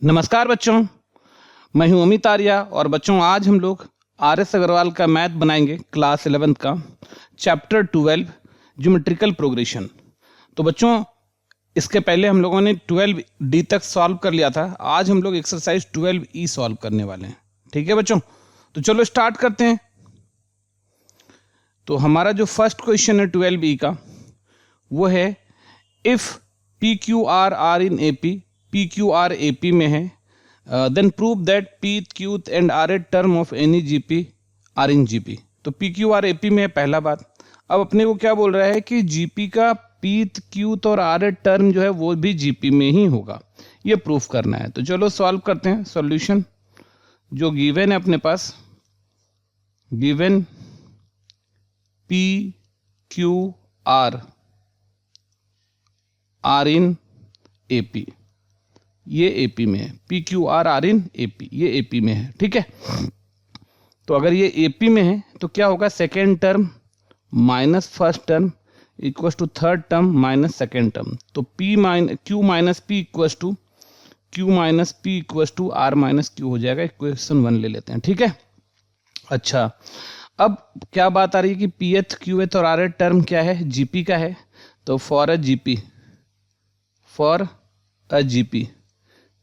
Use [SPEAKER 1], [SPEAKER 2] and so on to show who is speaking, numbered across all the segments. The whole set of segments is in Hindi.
[SPEAKER 1] नमस्कार बच्चों, मैं हूं अमित आर्या और बच्चों आज हम लोग आर.एस. अग्रवाल का मैथ बनाएंगे क्लास 11th का चैप्टर 12 ज्योमेट्रिकल प्रोग्रेशन। तो बच्चों इसके पहले हम लोगों ने 12D तक सॉल्व कर लिया था। आज हम लोग एक्सरसाइज 12E सॉल्व करने वाले हैं। ठीक है बच्चों, तो चलो स्टार्ट करते हैं। तो हमारा जो फर्स्ट क्वेश्चन है 12E का वो है if P Q R are in AP, P Q R AP में है, then prove that P Q and R a term of any GP are in GP। तो पी क्यू आर AP में है पहला बात। अब अपने को क्या बोल रहा है कि GP का पी क्यू और आर ए टर्म जो है वो भी GP में ही होगा, ये प्रूफ करना है। तो चलो सॉल्व करते हैं। सॉल्यूशन जो गिवन है अपने पास, given P Q R are in AP, ये AP में है। P Q R are in AP, ये AP में है। ठीक है, तो अगर ये AP में है तो क्या होगा, second term minus first term equals to third term minus second term. तो Q minus P equals to R minus Q हो जाएगा। इक्वेशन 1 ले लेते हैं। ठीक है, अच्छा अब क्या बात आ रही है कि पी एथ क्यू एथ और आर एथ टर्म क्या है, GP का है। तो फॉर अ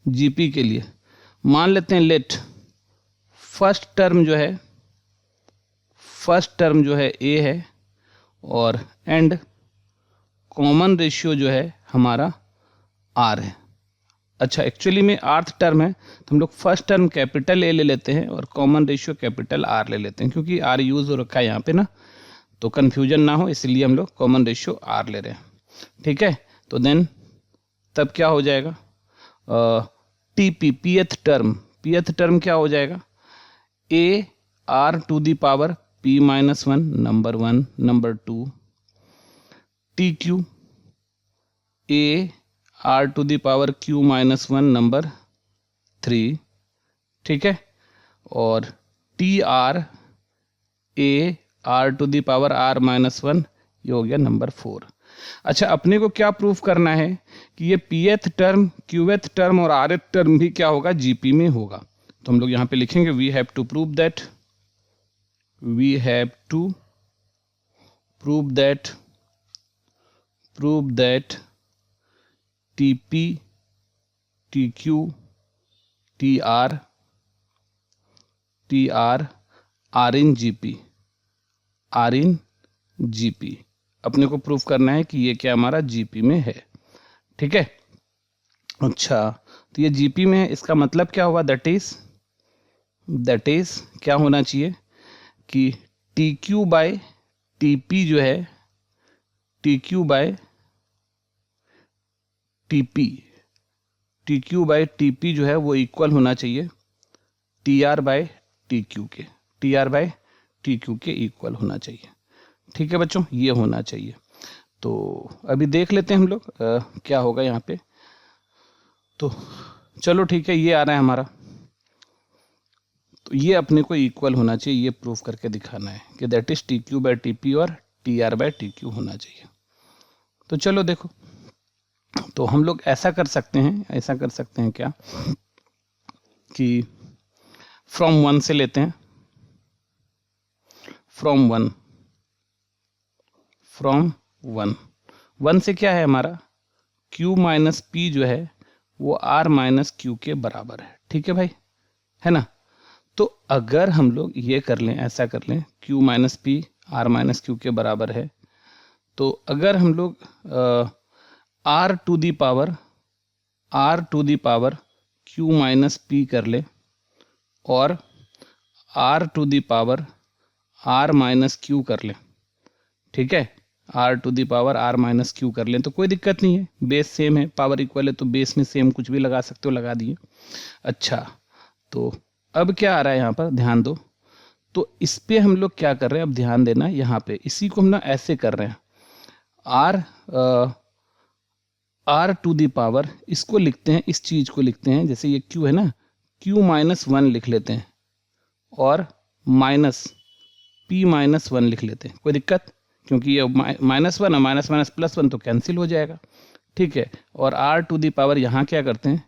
[SPEAKER 1] GP के लिए मान लेते हैं लेट फर्स्ट टर्म जो है A है और एंड कॉमन रेशियो जो है हमारा R है। अच्छा एक्चुअली में आर्थ टर्म है तो हम लोग फर्स्ट टर्म कैपिटल A ले लेते हैं और कॉमन रेशियो कैपिटल R ले लेते हैं, क्योंकि R यूज हो रखा है यहाँ पे ना, तो कन्फ्यूजन ना हो इसलिए हम लोग कॉमन रेशियो R ले रहे हैं। ठीक है, तो देन तब क्या हो जाएगा, TP पीएथ टर्म क्या हो जाएगा, A R to the power P minus 1 number 1, number 2 TQ A R to the power Q minus 1 number 3। ठीक है, और TR A R to the power R minus 1, ये हो गया नंबर 4। अच्छा अपने को क्या प्रूफ करना है कि ये पीएथ टर्म क्यूएथ टर्म और आरएथ टर्म भी क्या होगा, GP में होगा। तो हम लोग यहाँ पे लिखेंगे we have to prove that TP TQ TR are in GP। अपने को प्रूफ करना है कि ये क्या हमारा GP में है। ठीक है, अच्छा तो ये GP में है, इसका मतलब क्या हुआ, दैट इज क्या होना चाहिए कि TQ बाय TP जो है, TQ बाय TP जो है वो इक्वल होना चाहिए TR बाय TQ के इक्वल होना चाहिए। ठीक है बच्चों, ये होना चाहिए। तो अभी देख लेते हैं हम लोग क्या होगा यहाँ पे। तो चलो ठीक है, ये आ रहा है हमारा, तो ये अपने को इक्वल होना चाहिए, ये प्रूफ करके दिखाना है कि that is TQ by TP और TR बाय TQ होना चाहिए। तो चलो देखो, तो हम लोग ऐसा कर सकते हैं क्या कि फ्रॉम 1 से लेते हैं, फ्रॉम 1 से क्या है हमारा, Q माइनस P जो है वो R माइनस Q के बराबर है। ठीक है भाई, है ना। तो अगर हम लोग ये कर लें, ऐसा कर लें, Q minus P R minus Q के बराबर है, तो अगर हम लोग R to the power Q minus P कर ले और R to the power R minus Q कर ले, ठीक है, R to the power R minus Q कर लें तो कोई दिक्कत नहीं है, बेस सेम है, पावर इक्वल है तो बेस में सेम कुछ भी लगा सकते हो, लगा दिए। अच्छा तो अब क्या आ रहा है यहाँ पर, ध्यान दो। तो इस पे हम लोग क्या कर रहे हैं, अब ध्यान देना, यहाँ पे इसी को हम ना ऐसे कर रहे हैं, R टू दी पावर, इसको लिखते हैं, इस चीज को लिखते हैं, जैसे ये Q है ना, Q माइनस 1 लिख लेते हैं और माइनस P माइनस 1 लिख लेते हैं, कोई दिक्कत, क्योंकि ये माइनस 1 और माइनस माइनस प्लस 1 तो कैंसिल हो जाएगा। ठीक है, और R टू दी पावर यहाँ क्या करते हैं,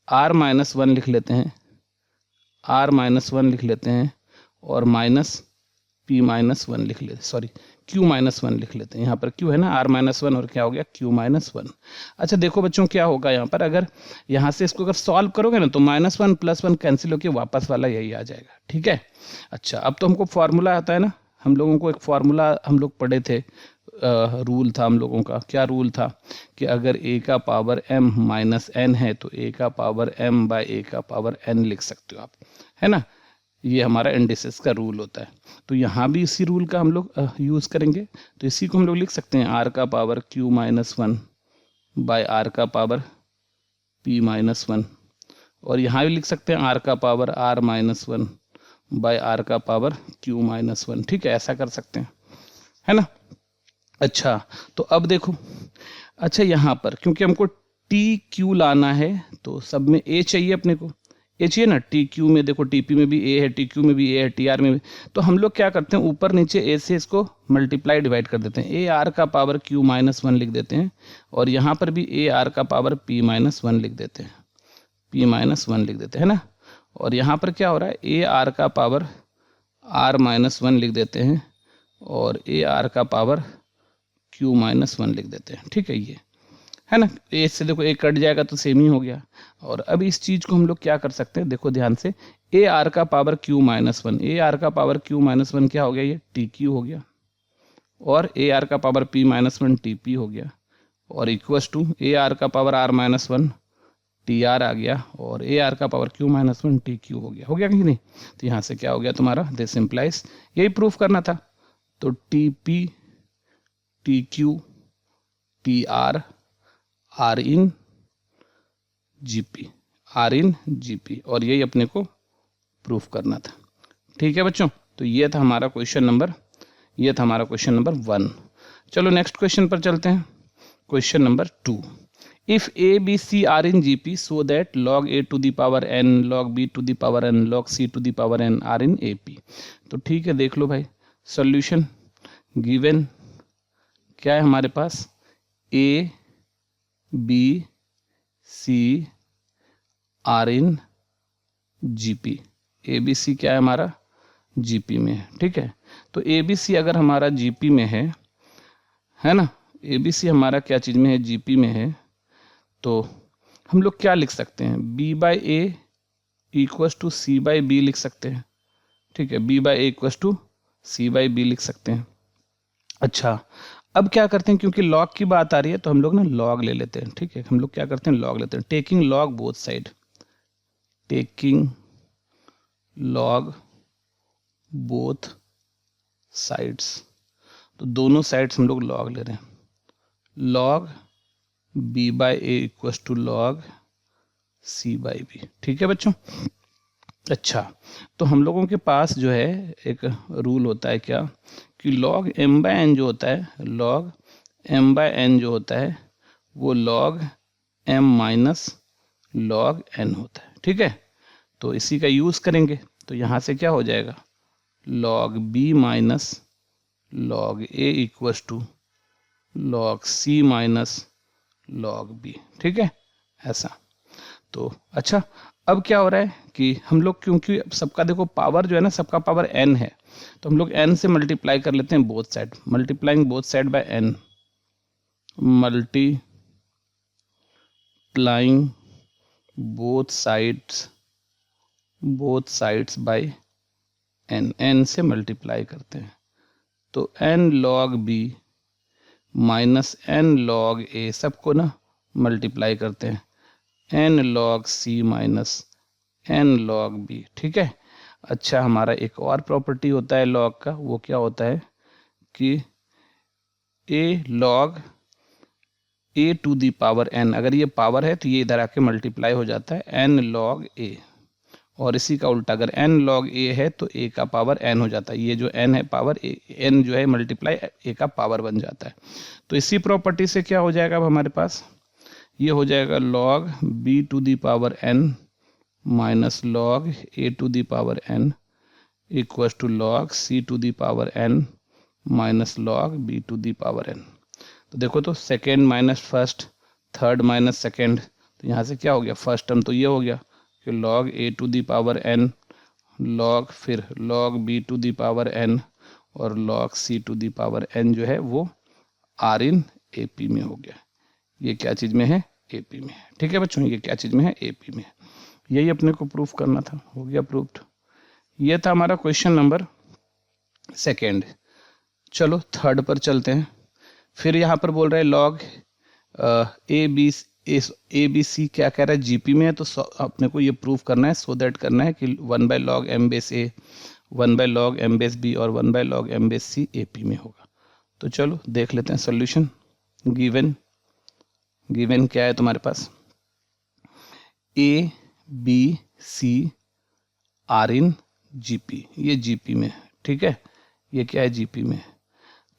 [SPEAKER 1] r-1 लिख लेते हैं, r-1 लिख लेते हैं और माइनस p-1 लिख लेते हैं, सॉरी q-1 लिख लेते हैं। यहाँ पर q है ना, r-1 और क्या हो गया q-1। अच्छा देखो बच्चों क्या होगा यहाँ पर, अगर यहाँ से इसको अगर सॉल्व करोगे ना तो -1 + 1 कैंसिल होकर वापस वाला यही आ जाएगा, ठीक है। अच्छा अब तो हमको फॉर्मूला आता है ना, हम लोगों को एक फॉर्मूला हम लोग पढ़े थे, रूल था हम लोगों का, क्या रूल था कि अगर a का पावर m - n है तो a का पावर m/a का पावर n लिख सकते हो आप, है ना। ये हमारा इंडिसेस का रूल होता है। तो यहाँ भी इसी रूल का हम लोग यूज़ करेंगे। तो इसी को हम लोग लिख सकते हैं r का पावर q-1 बाय r का पावर p-1, और यहाँ भी लिख सकते हैं r का पावर r-1 बाय r का पावर q-1, ठीक है, ऐसा कर सकते हैं, है ना। अच्छा तो अब देखो, अच्छा यहाँ पर क्योंकि हमको टी क्यू लाना है तो सब में a चाहिए, अपने को a चाहिए ना। टी क्यू में देखो, टीपी में भी a है, टी क्यू में भी a है, टी आर में भी। तो हम लोग क्या करते हैं, ऊपर नीचे a से इसको मल्टीप्लाई डिवाइड कर देते हैं, a आर का पावर q-1 लिख देते हैं और यहाँ पर भी a आर का पावर p-1 लिख देते हैं, p-1 लिख देते हैं ना। और यहाँ पर क्या हो रहा है, a आर का पावर r-1 लिख देते हैं और a आर का पावर q-1 लिख देते हैं, ठीक है, ये है ना। ए से देखो एक कट जाएगा तो सेम ही हो गया। और अब इस चीज़ को हम लोग क्या कर सकते हैं, देखो ध्यान से, ए आर का पावर q-1, ए आर का पावर q-1 क्या हो गया, ये टी क्यू हो गया, और ए आर का पावर p-1 टी पी हो गया, और इक्वस टू ए आर का पावर r-1 टी आर आ गया, और ए आर का पावर q-1 टी क्यू हो गया कि नहीं। तो यहाँ से क्या हो गया तुम्हारा, दिस इम्प्लाइज, यही प्रूफ करना था। तो T P T Q T R are in GP, are in GP, और यही अपने को प्रूफ करना था, ठीक है बच्चों। तो ये था हमारा क्वेश्चन नंबर, ये था हमारा क्वेश्चन नंबर 1। चलो नेक्स्ट क्वेश्चन पर चलते हैं, question number 2। If A B C are in GP so that log a to the power n, log b to the power n, log c to the power n are in A P. तो ठीक है, देख लो भाई, सॉल्यूशन गिवन क्या है हमारे पास, A B C are in GP, A B C क्या है हमारा, जीपी में है, ठीक है। तो ए बी सी अगर हमारा जीपी में है ना, ए बी सी हमारा क्या चीज़ में है, जीपी में है, तो हम लोग क्या लिख सकते हैं, B by A equals to C by B लिख सकते हैं, ठीक है, B by A equals to C by B लिख सकते हैं। अच्छा अब क्या करते हैं, क्योंकि लॉग की बात आ रही है तो हम लोग ना लॉग ले लेते हैं, ठीक है, हम लोग क्या करते हैं, लॉग लेते हैं, taking log both side, taking log both sides, तो दोनों साइड्स हम लोग लॉग ले रहे हैं, log B by A equals to log C by B, ठीक है बच्चों। अच्छा तो हम लोगों के पास जो है एक रूल होता है क्या, कि log m/n जो होता है, log m/n जो होता है वो log m minus log n होता है, ठीक है। तो इसी का यूज़ करेंगे, तो यहाँ से क्या हो जाएगा, log b minus log a equals to log c minus log b, ठीक है, ऐसा। तो अच्छा अब क्या हो रहा है कि हम लोग, क्योंकि सबका देखो पावर जो है ना, सबका पावर n है, तो हम लोग n से मल्टीप्लाई कर लेते हैं both side, multiplying both side by n, multiplying both sides by n से मल्टीप्लाई करते हैं, तो n log b minus n log a सबको ना मल्टीप्लाई करते हैं, n log c minus n log b, ठीक है। अच्छा हमारा एक और प्रॉपर्टी होता है लॉग का, वो क्या होता है कि a log a to the power n, अगर ये पावर है तो ये इधर आके मल्टीप्लाई हो जाता है n log a, और इसी का उल्टा अगर n log a है तो a का पावर n हो जाता है, ये जो n है पावर n जो है मल्टीप्लाई a का पावर बन जाता है। तो इसी प्रॉपर्टी से क्या हो जाएगा, अब हमारे पास ये हो जाएगा log b to the power n minus log a to the power n equals to log c to the power n minus log b to the power n। तो देखो तो second minus first, third minus second, तो यहाँ से क्या हो गया, फर्स्ट टर्म तो ये हो गया कि log a to the power n log फिर log b to the power n और log c to the power n जो है वो r इन AP में हो गया। ये क्या चीज़ में है, AP में। ठीक है बच्चों, ये क्या चीज़ में है, AP में। यही अपने को प्रूफ करना था, हो गया प्रूफ्ड। ये था हमारा क्वेश्चन नंबर सेकेंड। चलो थर्ड पर चलते हैं। फिर यहाँ पर बोल रहे हैं log ए बी सी क्या कह रहा है, GP में है, तो अपने को ये प्रूफ करना है, सो दैट करना है कि 1/log m base a 1/log m base b और 1/log m base c AP में होगा। तो चलो देख लेते हैं सॉल्यूशन। गिवन क्या है तुम्हारे पास, A B C R in GP, ये GP में है। ठीक है, ये क्या है, GP में है।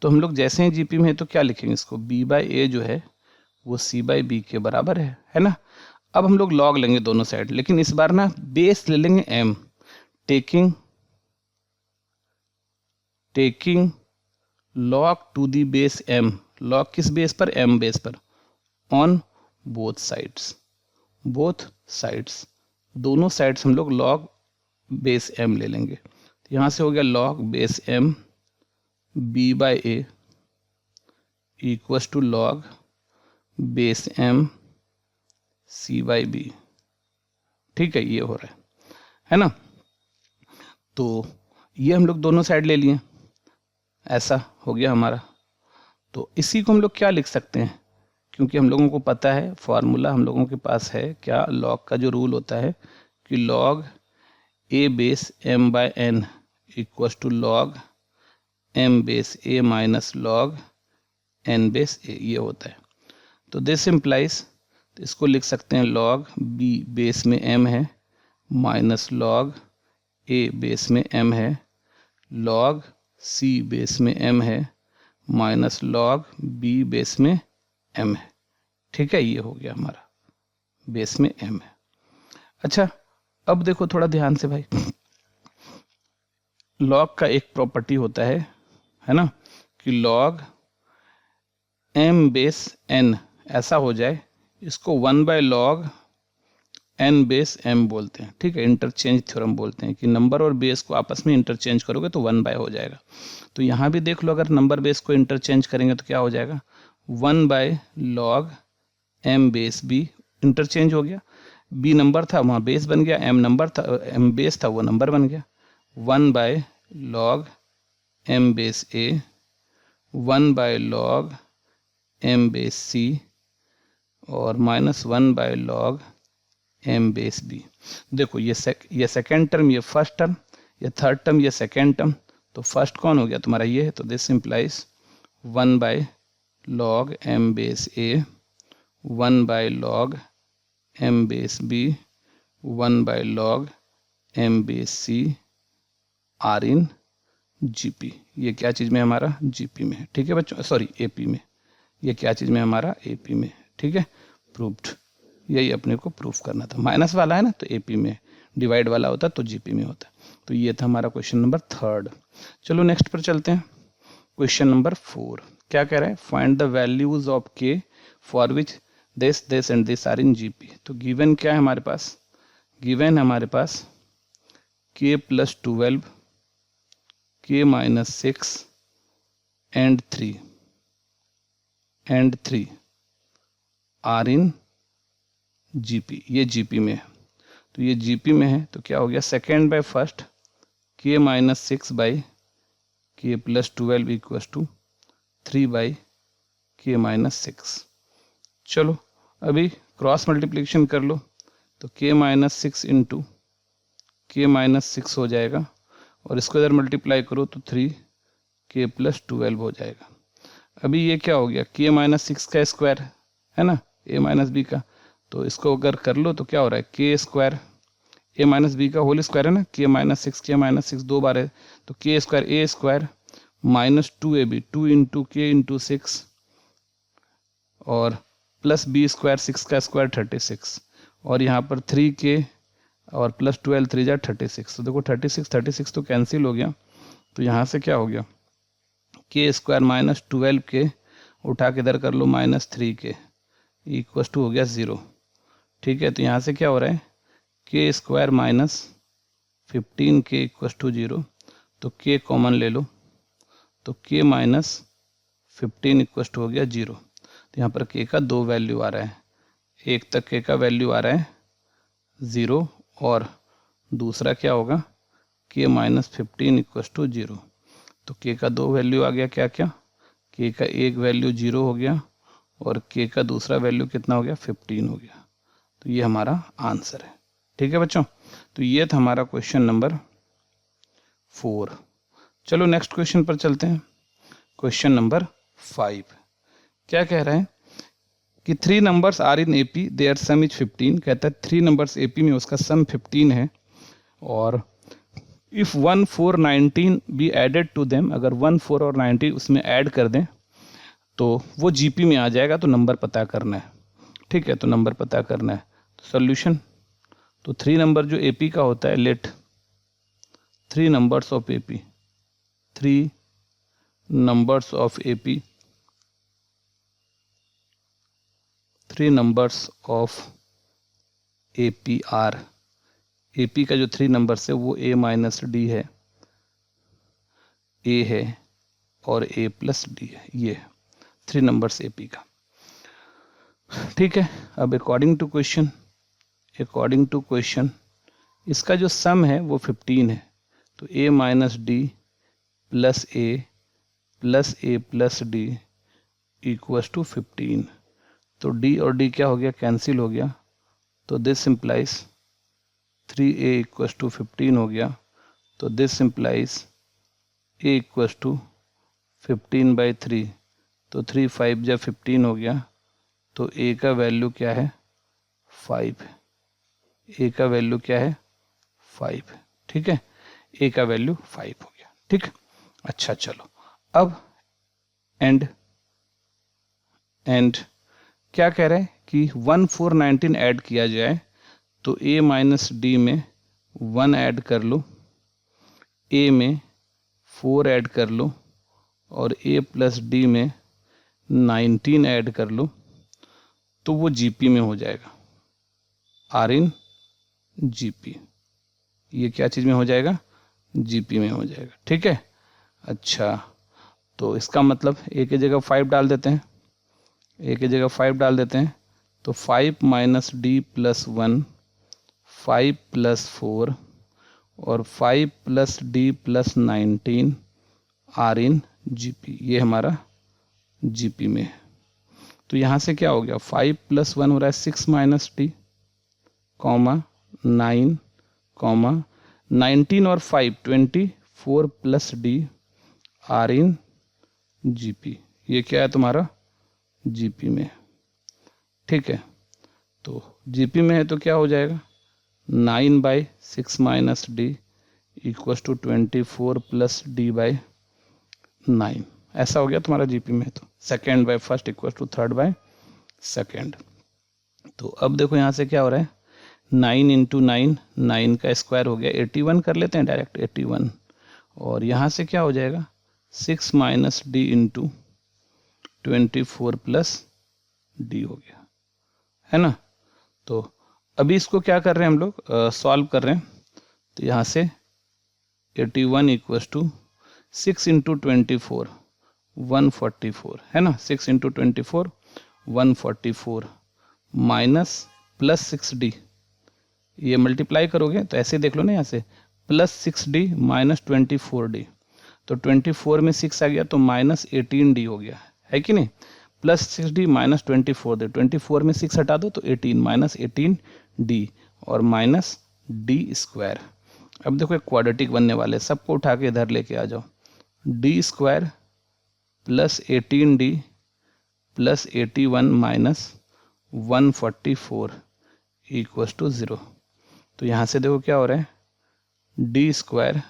[SPEAKER 1] तो हम लोग जैसे ही GP में है तो क्या लिखेंगे इसको, B/A जो है वो C/B के बराबर है ना। अब हम लोग log लेंगे दोनों साइड, लेकिन इस बार ना बेस ले लेंगे m, taking log to the base m। log किस बेस पर, m बेस पर, ऑन बोथ साइड्स, दोनों साइड्स हम लोग log बेस m ले लेंगे। तो यहाँ से हो गया log base m B/A equals to log base m C/B। ठीक है, ये हो रहा है ना। तो ये हम लोग दोनों साइड ले लिए, ऐसा हो गया हमारा। तो इसी को हम लोग क्या लिख सकते हैं, क्योंकि हम लोगों को पता है फॉर्मूला हम लोगों के पास है क्या, log का जो रूल होता है कि log a base m/n equals to log m base a minus log n base a, ये होता है। तो दिस इम्प्लाइज, तो इसको लिख सकते हैं log b बेस में m है माइनस log a बेस में m है, log c बेस में m है माइनस log b बेस में m है। ठीक है, ये हो गया हमारा, बेस में m है। अच्छा, अब देखो थोड़ा ध्यान से भाई, log का एक प्रॉपर्टी होता है ना, कि log m बेस n ऐसा हो जाए, इसको 1/log n बेस m बोलते हैं। ठीक है, इंटरचेंज थ्योरम बोलते हैं कि नंबर और बेस को आपस में इंटरचेंज करोगे तो 1/ हो जाएगा। तो यहाँ भी देख लो, अगर नंबर बेस को इंटरचेंज करेंगे तो क्या हो जाएगा, 1/log m base b, interchange हो गया, b नंबर था वहाँ बेस बन गया, m नंबर था, m बेस था वो नंबर बन गया, 1/log m base a 1/log m base c और minus 1/log m base b। देखो ये सेकेंड टर्म, ये फर्स्ट टर्म, ये थर्ड टर्म, ये सेकेंड टर्म, तो फर्स्ट कौन हो गया तुम्हारा, ये है। तो this implies 1/log m base a 1/log m base b 1/log m base c r in GP। ये क्या चीज़ में हमारा, GP में है। ठीक है बच्चों, सॉरी AP में, ये क्या चीज़ में हमारा, AP में। ठीक है, प्रूफ्ड। यही अपने को प्रूफ करना था, माइनस वाला है ना तो AP में, डिवाइड वाला होता तो GP में होता। तो ये था हमारा क्वेश्चन नंबर थर्ड। चलो नेक्स्ट पर चलते हैं, क्वेश्चन नंबर 4। क्या कह रहा है, find the values of k for which this and this are in GP। तो गिवन क्या है हमारे पास, गिवन हमारे पास k + 12 k - 6 and 3 are in GP। ये GP में है, तो ये GP में है, तो क्या हो गया, second by first k - 6 by k + 12 equals to 3/k - 6। चलो अभी क्रॉस मल्टीप्लिकेशन कर लो, तो k - 6 इंटू k - 6 हो जाएगा, और इसको इधर मल्टीप्लाई करो तो 3k + 12 हो जाएगा। अभी ये क्या हो गया, k - 6 का स्क्वायर है ना, a - b का, तो इसको अगर कर लो तो क्या हो रहा है, k स्क्वायर a - b का होल स्क्वायर है ना, k - 6 दो बार है, तो k square a square minus 2ab 2 into k into 6 और प्लस b स्क्वायर 6 का स्क्वायर 36, और यहाँ पर 3k और प्लस 12 3 जा 36। तो देखो 36 तो कैंसिल हो गया, तो यहाँ से क्या हो गया, k स्क्वायर माइनस 12k उठा के इधर कर लो -3k इक्वस टू हो गया 0। ठीक है, तो यहाँ से क्या हो रहा है, के स्क्वायर माइनस 15 के इक्वल टू 0, तो के कॉमन ले लो, तो के माइनस 15 इक्वल टू हो गया 0। तो यहाँ पर के का 2 वैल्यू आ रहा है, एक तक के का वैल्यू आ रहा है 0 और दूसरा क्या होगा के माइनस 15 इक्वल टू 0। तो के का 2 वैल्यू आ गया, क्या क्या, के का एक वैल्यू 0 हो गया और के का दूसरा वैल्यू कितना हो गया 15 हो गया। तो ये हमारा आंसर है। ठीक है बच्चों, तो ये था हमारा क्वेश्चन नंबर 4। चलो नेक्स्ट क्वेश्चन पर चलते हैं। क्वेश्चन नंबर 5 क्या कह रहा है कि 3 numbers are in AP their sum is 15। कहता है 3 नंबर्स एपी में उसका सम 15 है और if 1, 4, 19 be added to them, अगर 1, 4 और 19 उसमें ऐड कर दें तो वो जीपी में आ जाएगा। तो नंबर पता करना है। ठीक है, तो नंबर पता करना है। तो सोल्यूशन, तो 3 नंबर जो एपी का होता है, let 3 numbers of AP, 3 numbers of AP, 3 numbers of AP are, AP का जो 3 नंबर्स है वो ए माइनस डी है, ए है और ए प्लस डी है। ये 3 नंबर्स एपी का। ठीक है, अब अकॉर्डिंग टू क्वेश्चन इसका जो सम है वो 15 है। तो A minus D plus A plus D equals to 15। तो डी और डी क्या हो गया, कैंसिल हो गया। तो this implies 3a equals to 15 हो गया। तो this implies a equals to 15/3। तो 3 5 जब 15 हो गया। तो a का वैल्यू क्या है 5। a का वैल्यू क्या है 5। ठीक है, a का वैल्यू 5 हो गया। ठीक, अच्छा चलो अब एंड क्या कह रहे हैं कि 1, 4, 19 ऐड किया जाए। तो a माइनस डी में 1 ऐड कर लो, a में 4 ऐड कर लो और a प्लस डी में 19 ऐड कर लो, तो वो जीपी में हो जाएगा, आर इन जीपी। ये क्या चीज़ में हो जाएगा, जीपी में हो जाएगा। ठीक है, अच्छा तो इसका मतलब a की जगह 5 डाल देते हैं, a की जगह 5 डाल देते हैं। तो 5 माइनस डी प्लस 1, 5 प्लस 4 और 5 plus D plus 19 are in GP. ये हमारा जीपी में है। तो यहाँ से क्या हो गया, 5 प्लस 1 हो रहा है 6 माइनस डी कॉमा 9 कॉमा 19 और 5 24 plus D are in GP. ये क्या है तुम्हारा जीपी में। ठीक है, तो जीपी में है तो क्या हो जाएगा 9/6 minus D equals to 24 plus D by 9। ऐसा हो गया तुम्हारा जीपी में। तो second by first equals to third by second. तो अब देखो यहाँ से क्या हो रहा है 9 इंटू 9, 9 का स्क्वायर हो गया 81 कर लेते हैं डायरेक्ट 81। और यहाँ से क्या हो जाएगा 6 minus D into 24 plus D हो गया, है ना। तो अभी इसको क्या कर रहे हैं हम लोग, सॉल्व कर रहे हैं। तो यहाँ से 81 इक्वल्स टू 6 इंटू 24 144, है ना। 6 इंटू 24 144 माइनस प्लस 6d, ये मल्टीप्लाई करोगे तो ऐसे देख लो ना, यहाँ से प्लस 6d माइनस 24d। तो 24 में 6 आ गया तो माइनस 18d हो गया, है कि नहीं। प्लस 6d माइनस 24d, 24 में 6 हटा दो तो 18 माइनस 18d और माइनस डी स्क्वायर। अब देखो एक क्वाड्रेटिक बनने वाले, सबको उठा के इधर लेके आ जाओ। D square plus 18d plus 81 minus 144 equals to 0। तो यहाँ से देखो क्या हो रहा है डी स्क्वायर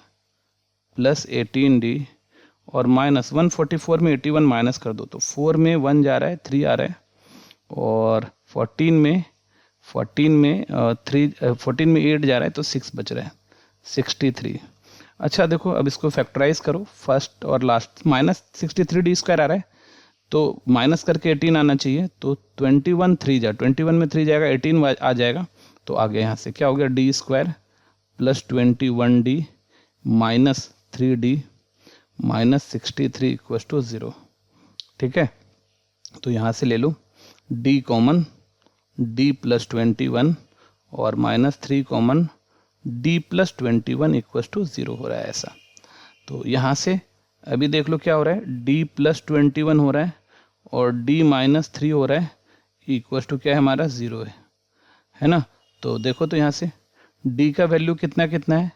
[SPEAKER 1] प्लस 18d और माइनस 144 में 81 माइनस कर दो तो 4 में 1 जा रहा है 3 आ रहा है और 14 में 8 जा रहा है तो 6 बच रहा है 63। अच्छा देखो अब इसको फैक्टराइज करो, फर्स्ट और लास्ट माइनस 63d स्क्वायर आ रहा है तो माइनस करके 18 आना चाहिए, तो 21 3 जा 21 में 3 जाएगा, 18 आ जाएगा। तो आगे यहाँ से क्या हो गया, D square plus 21d minus 3d minus 63 equal to 0। ठीक है, तो यहाँ से ले लो d कॉमन, d प्लस 21 और minus 3 common, d plus 21 equal to 0 हो रहा है ऐसा। तो यहाँ से अभी देख लो क्या हो रहा है, d प्लस 21 हो रहा है और d माइनस 3 हो रहा है, इक्वल टू क्या है हमारा 0 है ना। तो देखो तो यहाँ से d का वैल्यू कितना कितना है,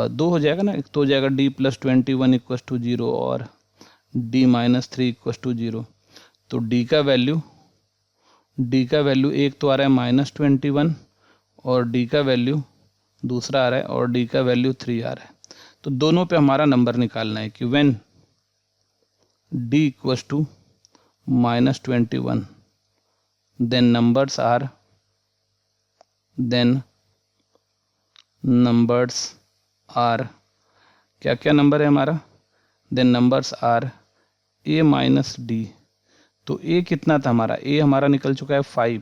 [SPEAKER 1] 2 हो जाएगा ना, एक तो हो जाएगा d प्लस 21 इक्वल टू 0 और d माइनस 3 इक्वल टू 0। तो d का वैल्यू एक तो आ रहा है माइनस 21 और d का वैल्यू दूसरा आ रहा है और d का वैल्यू 3 आ रहा है। तो दोनों पे हमारा नंबर निकालना है कि when d equals to minus 21 then numbers are क्या क्या नंबर है हमारा, then numbers are a minus D. तो a कितना था हमारा, a हमारा निकल चुका है 5,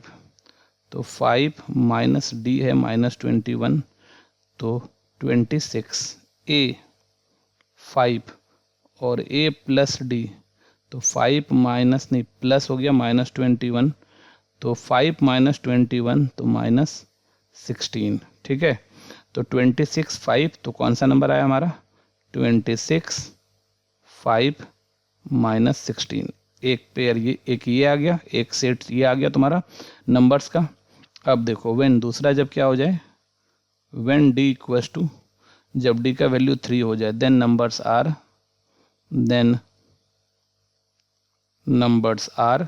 [SPEAKER 1] तो 5 माइनस डी है माइनस 21 तो 26, a 5 और a प्लस डी, तो 5 माइनस नहीं प्लस हो गया माइनस 21, तो 5 माइनस 21 तो माइनस 16। ठीक है, तो 26 5 तो कौन सा नंबर आया हमारा, 26 5 माइनस 16। एक पेयर ये आ गया, एक सेट ये आ गया तुम्हारा नंबर्स का। अब देखो व्हेन दूसरा जब क्या हो जाए, व्हेन d इक्वल्स टू, जब d का वैल्यू 3 हो जाए, देन नंबर्स आर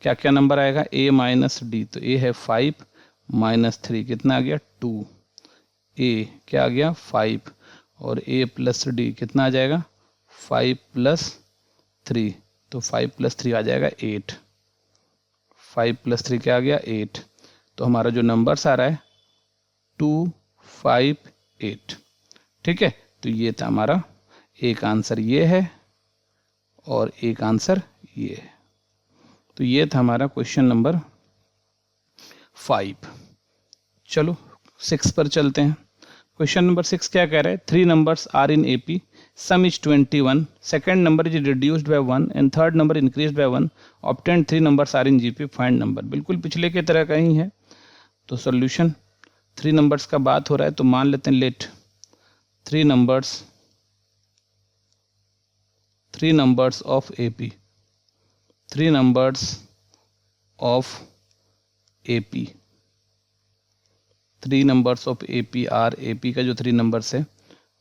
[SPEAKER 1] क्या क्या नंबर आएगा, a माइनस डी, तो a है 5 माइनस 3 कितना आ गया 2, a क्या आ गया 5 और a प्लस डी कितना आ जाएगा 5 प्लस 3, तो 5 प्लस 3 आ जाएगा 8, 5 प्लस 3 क्या आ गया 8। तो हमारा जो नंबर्स आ रहा है 2 5 8। ठीक है, तो ये था हमारा, एक आंसर ये है और एक आंसर ये है। तो ये था हमारा क्वेश्चन नंबर 5। चलो 6 पर चलते हैं। क्वेश्चन नंबर 6 क्या कह रहा है, 3 numbers are in AP, sum is 21, second number is reduced by 1 and third number increased by 1, obtain 3 numbers are in GP, find number. बिल्कुल पिछले के तरह का ही है। तो सॉल्यूशन 3 नंबर्स का बात हो रहा है, तो मान लेते हैं let 3 numbers of AP, 3 numbers of AP, 3 numbers of AP are, AP का जो 3 नंबर्स है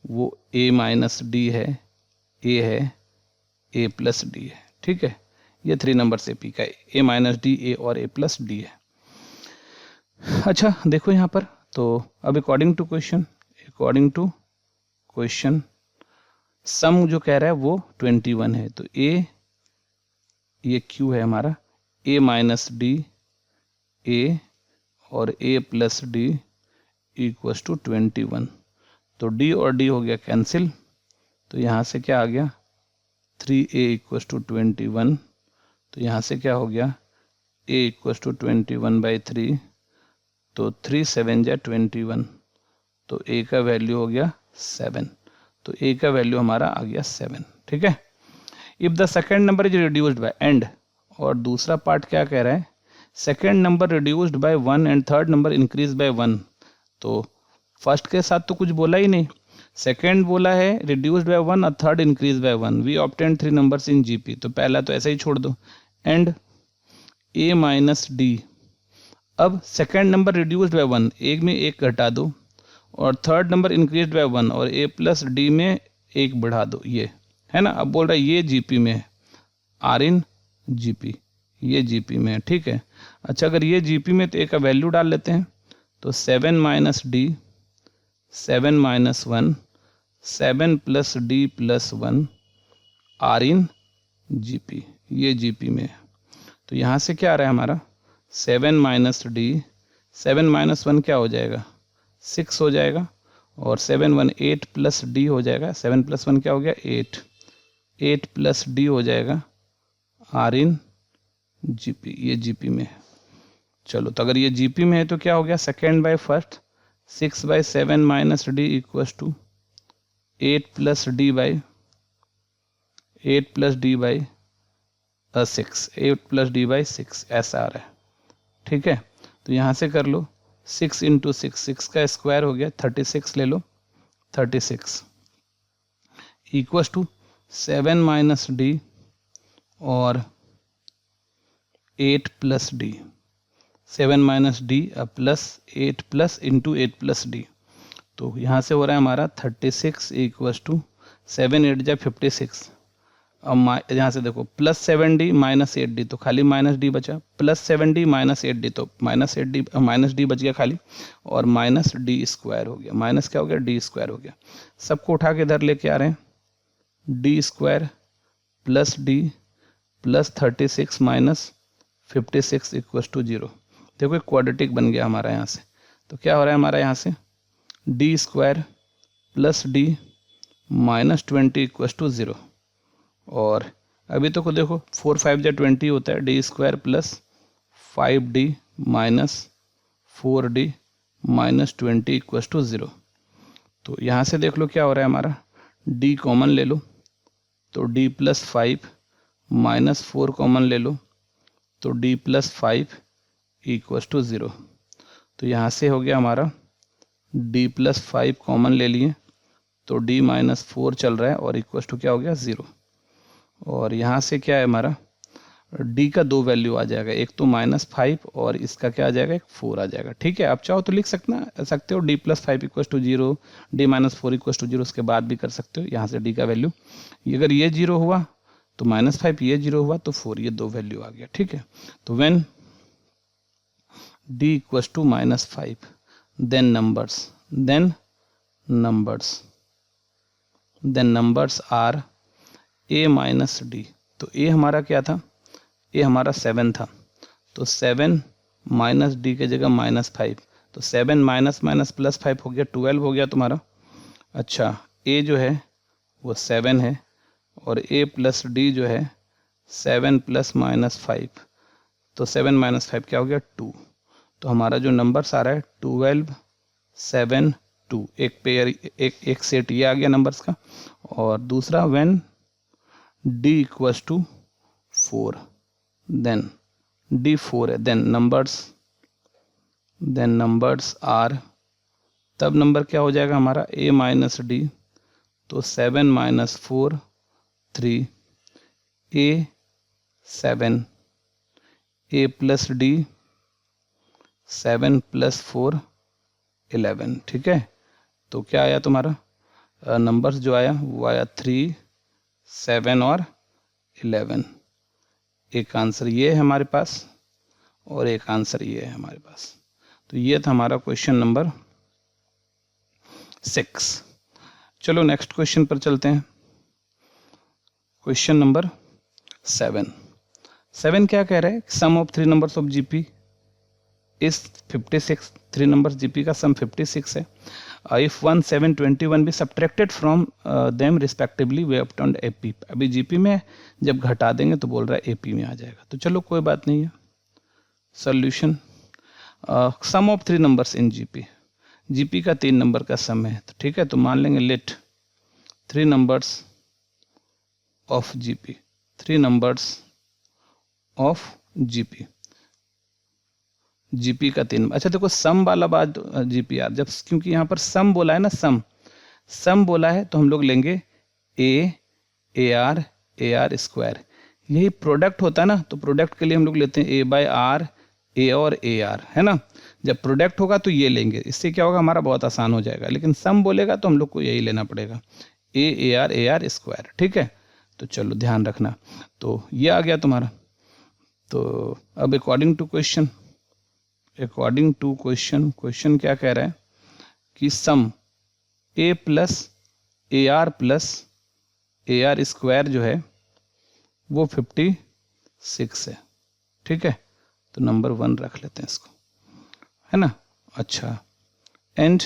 [SPEAKER 1] वो a माइनस डी है, a है, a प्लस डी है। ठीक है, ये 3 नंबर्स AP का a माइनस डी, a और a प्लस डी है। अच्छा देखो यहाँ पर, तो अब अकॉर्डिंग टू क्वेश्चन सम जो कह रहा है वो 21 है, तो a ये q है हमारा, a माइनस डी, a और a plus D equals to 21। तो d और d हो गया कैंसिल, तो यहाँ से क्या आ गया 3a इक्वल्स टू 21। तो यहाँ से क्या हो गया a इक्वल्स टू 21/3, तो 3 7 जा 21, तो a का वैल्यू हो गया 7, तो a का वैल्यू हमारा आ गया 7। ठीक है, if the second number is reduced bye and, और दूसरा पार्ट क्या कह रहा है, second number reduced by 1 and third number increase by 1। तो फर्स्ट के साथ तो कुछ बोला ही नहीं, सेकेंड बोला है रिड्यूस्ड बाय 1 और third increase by 1, we obtain 3 numbers in GP। तो पहला तो ऐसा ही छोड़ दो, एंड a माइनस डी। अब सेकेंड नंबर रिड्यूस्ड बाय 1, एक में एक घटा दो, और थर्ड नंबर इंक्रीज बाय 1 और a प्लस डी में एक बढ़ा दो, ये है ना। अब बोल रहा है ये GP में है, आर इन GP, ये GP में है। ठीक है, अच्छा अगर ये GP में तो a का वैल्यू डाल लेते हैं, तो 7 minus D, 7 minus 1, 7 plus D plus 1 are in GP, ये GP में है। तो यहाँ से क्या आ रहा है हमारा 7 माइनस डी, 7 माइनस 1 क्या हो जाएगा 6 हो जाएगा, और 7 1 8 प्लस डी हो जाएगा, 7 प्लस 1 क्या हो गया 8, 8 प्लस डी हो जाएगा आर इन जीपी, ये जीपी में है। चलो तो अगर ये जीपी में है तो क्या हो गया, second by first 6/7 minus D equals to 8 plus D by 6, 8 plus D by 6 ऐसा आ रहा है। ठीक है, तो यहाँ से कर लो 6 इंटू 6 का स्क्वायर हो गया 36 ले लो, 36 इक्वल्स टू 7 माइनस डी और 8 plus D, 7 minus D plus 8 plus into 8 plus D. तो यहाँ से हो रहा है हमारा 36 इक्वल्स टू 7 8 जा 56। अब यहाँ से देखो प्लस 7d माइनस 8d, तो खाली माइनस डी बचा, प्लस 7d माइनस 8d, तो माइनस डी बच गया खाली, और माइनस डी स्क्वायर हो गया, माइनस क्या हो गया, डी स्क्वायर हो गया। सबको उठा के इधर लेके आ रहे हैं, D square plus D plus 36 minus 56 equals to 0। देखो एक क्वाड्रेटिक बन गया हमारा यहाँ से। तो क्या हो रहा है हमारा यहाँ से, D square plus D minus 20 equals to 0। और अभी तो को देखो 4 5 जा 20 होता है, D square plus 5d minus 4d minus 20 equals to 0। तो यहाँ से देख लो क्या हो रहा है हमारा, d कॉमन ले लो तो d प्लस 5 माइनस 4 कॉमन ले लो तो d प्लस 5 इक्वल्स टू 0। तो यहाँ से हो गया हमारा d प्लस 5 कॉमन ले लिए तो d माइनस 4 चल रहा है और इक्वल्स टू क्या हो गया 0। और यहाँ से क्या है हमारा, d का 2 वैल्यू आ जाएगा, एक तो -5 और इसका क्या आ जाएगा, एक 4 आ जाएगा। ठीक है, आप चाहो तो लिख सकते हो d plus 5 equals to 0, d minus 4 equals to 0, उसके बाद भी कर सकते हो। यहाँ से d का वैल्यू, अगर ये 0 हुआ तो -5, ये 0 हुआ तो 4, ये 2 वैल्यू आ गया। ठीक है, तो when d equals to -5 then numbers are a minus D. तो a हमारा क्या था, a हमारा 7 था, तो 7 माइनस डी के जगह -5, तो 7 माइनस माइनस प्लस 5 हो गया, 12 हो गया तुम्हारा। अच्छा, a जो है वो 7 है और a प्लस डी जो है 7 प्लस -5, तो 7 -5 क्या हो गया 2। तो हमारा जो नंबर्स आ रहा है 12 7 2, एक पेयर एक सेट ये आ गया नंबर्स का। और दूसरा when d equals to 4, then d 4 है, देन नंबर्स आर, तब नंबर क्या हो जाएगा हमारा a माइनस डी, तो 7 minus 4 3, a 7, a plus D 7 plus 4 11। ठीक है, तो क्या आया तुम्हारा नंबर्स जो आया वो आया 3 7 और 11। एक आंसर ये है हमारे पास और एक आंसर ये है हमारे पास। तो ये था हमारा क्वेश्चन नंबर 6। चलो नेक्स्ट क्वेश्चन पर चलते हैं। क्वेश्चन नंबर 7 क्या कह रहा है, sum of 3 numbers of GP is 56। 3 numbers GP का सम 56 है। If 1 7 21 be subtracted from them respectively we obtained AP. अभी जीपी में जब घटा देंगे तो बोल रहा है एपी में आ जाएगा। तो चलो कोई बात नहीं है। Solution, sum of 3 numbers in GP, GP का 3 नंबर का सम है। तो ठीक है, तो मान लेंगे let 3 numbers of GP, 3 numbers of GP, GP का 3। अच्छा देखो सम वाला बात जीपी यार, जब क्योंकि यहाँ पर सम बोला है ना, सम बोला है तो हम लोग लेंगे ए आर स्क्वायर। यही प्रोडक्ट होता है ना, तो प्रोडक्ट के लिए हम लोग लेते हैं ए बाय आर, ए और ए आर, है ना। जब प्रोडक्ट होगा तो ये लेंगे, इससे क्या होगा हमारा बहुत आसान हो जाएगा। लेकिन सम बोलेगा तो हम लोग को यही लेना पड़ेगा, ए आर स्क्वायर। ठीक है, तो चलो ध्यान रखना। तो ये आ गया तुम्हारा। तो अब अकॉर्डिंग टू क्वेश्चन क्या कह रहा है कि सम ए आर स्क्वायर जो है वो 56 है। ठीक है, तो नंबर 1 रख लेते हैं इसको, है ना। अच्छा, एंड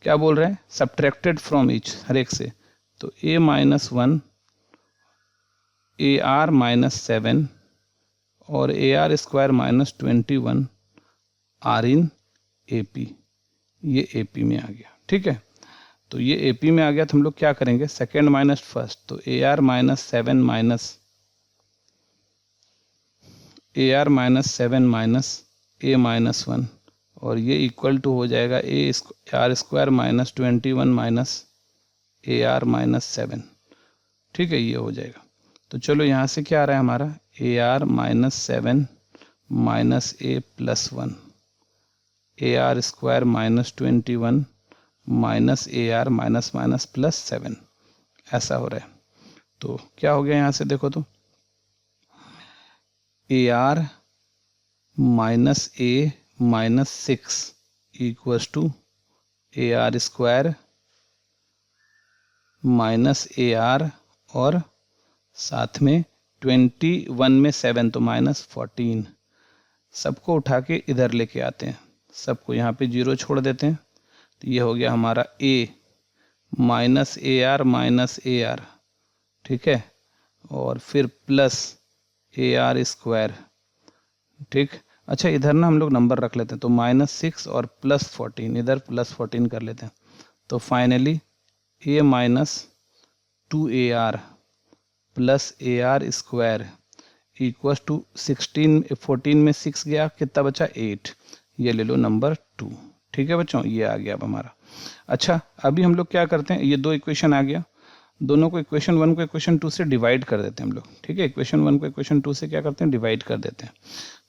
[SPEAKER 1] क्या बोल रहे हैं, सब्ट्रैक्टेड फ्रॉम ईच, हर एक से। तो a minus 1 A R minus 7 और A R square minus 21 are in A P, ये ए पी में आ गया। ठीक है, तो ये ए पी में आ गया तो हम लोग क्या करेंगे, सेकेंड माइनस फर्स्ट, तो A R minus 7 minus A R minus 7 minus A minus 1 और ये इक्वल टू हो जाएगा A R square minus 21 minus A R minus 7। ठीक है, ये हो जाएगा। तो चलो यहाँ से क्या आ रहा है हमारा, A R minus 7 minus A plus 1, A R square minus 21 minus A R minus minus plus 7, ऐसा हो रहा है। तो क्या हो गया यहाँ से देखो तो, A R minus A minus 6 equals to A R square minus A R और साथ में 21 में 7 तो माइनस 14। सबको उठा के इधर लेके आते हैं, सबको यहाँ पे 0 छोड़ देते हैं, तो ये हो गया हमारा ए माइनस ए आर, ठीक है, और फिर प्लस ए आर स्क्वायर। ठीक, अच्छा इधर ना हम लोग नंबर रख लेते हैं, तो -6 और +14, इधर +14 कर लेते हैं। तो finally A minus 2AR plus AR square equals to 16, 14 में 6 गया, कितना बचा 8, ये ले लो नंबर 2। ठीक है बच्चों, ये आ गया अब हमारा। अच्छा अभी हम लोग क्या करते हैं, ये दो इक्वेशन आ गया, दोनों को इक्वेशन 1 को इक्वेशन 2 से डिवाइड कर देते हैं हम लोग। ठीक है, इक्वेशन 1 को इक्वेशन 2 से क्या करते हैं, डिवाइड कर देते हैं।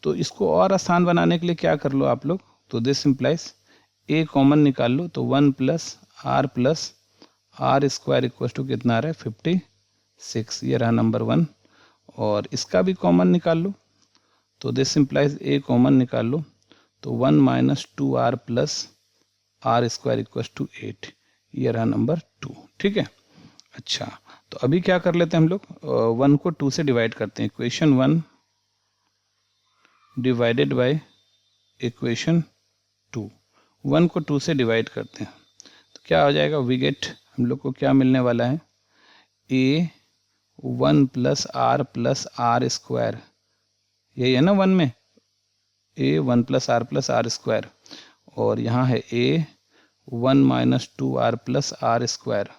[SPEAKER 1] तो इसको और आसान बनाने के लिए क्या कर लो आप लोग, तो दिस इम्प्लाइज ए कॉमन निकाल लो, तो 1 plus R square equal to कितना आ रहा है 56, ये रहा नंबर 1। और इसका भी कॉमन निकाल लो, तो दिस इम्प्लाइज ए कॉमन निकाल लो, तो 1 minus 2R plus R square equal to 8, ये रहा नंबर 2। ठीक है, अच्छा तो अभी क्या कर लेते हैं हम लोग, 1 को 2 से डिवाइड करते हैं, इक्वेशन 1 डिवाइडेड बाय इक्वेशन 2, 1 को 2 से डिवाइड करते हैं तो क्या हो जाएगा, वी गेट, हम लोग को क्या मिलने वाला है, ए 1 प्लस आर स्क्वायर, यही है ना 1 में, ए 1 प्लस आर स्क्वायर, और यहाँ है A 1 minus 2R plus R square,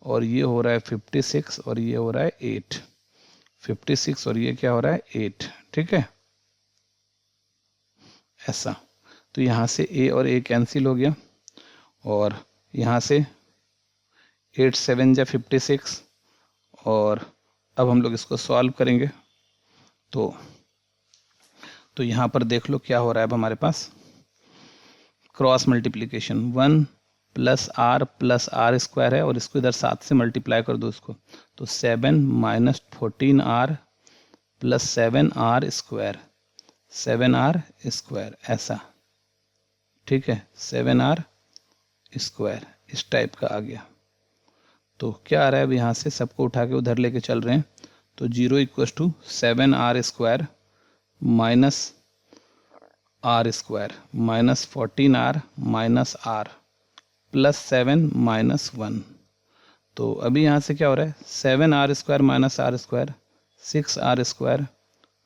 [SPEAKER 1] और ये हो रहा है 56 और ये हो रहा है 8, 56 और ये क्या हो रहा है 8। ठीक है, ऐसा, तो यहाँ से a और a कैंसिल हो गया, और यहाँ से 8 7 जा 56, और अब हम लोग इसको सॉल्व करेंगे। तो यहाँ पर देख लो क्या हो रहा है, अब हमारे पास cross multiplication 1 plus R square है, और इसको इधर 7 से मल्टीप्लाई कर दो इसको, तो 7 minus 14R plus 7R square, 7R square, ऐसा। ठीक है, 7R स्क्वायर इस टाइप का आ गया। तो क्या आ रहा है, अब यहाँ से सबको उठा के उधर लेके चल रहे हैं, तो 0 equals to 7R square minus R square minus 14R minus R plus 7 minus 1। तो अभी यहाँ से क्या हो रहा है, 7R square minus R square 6R square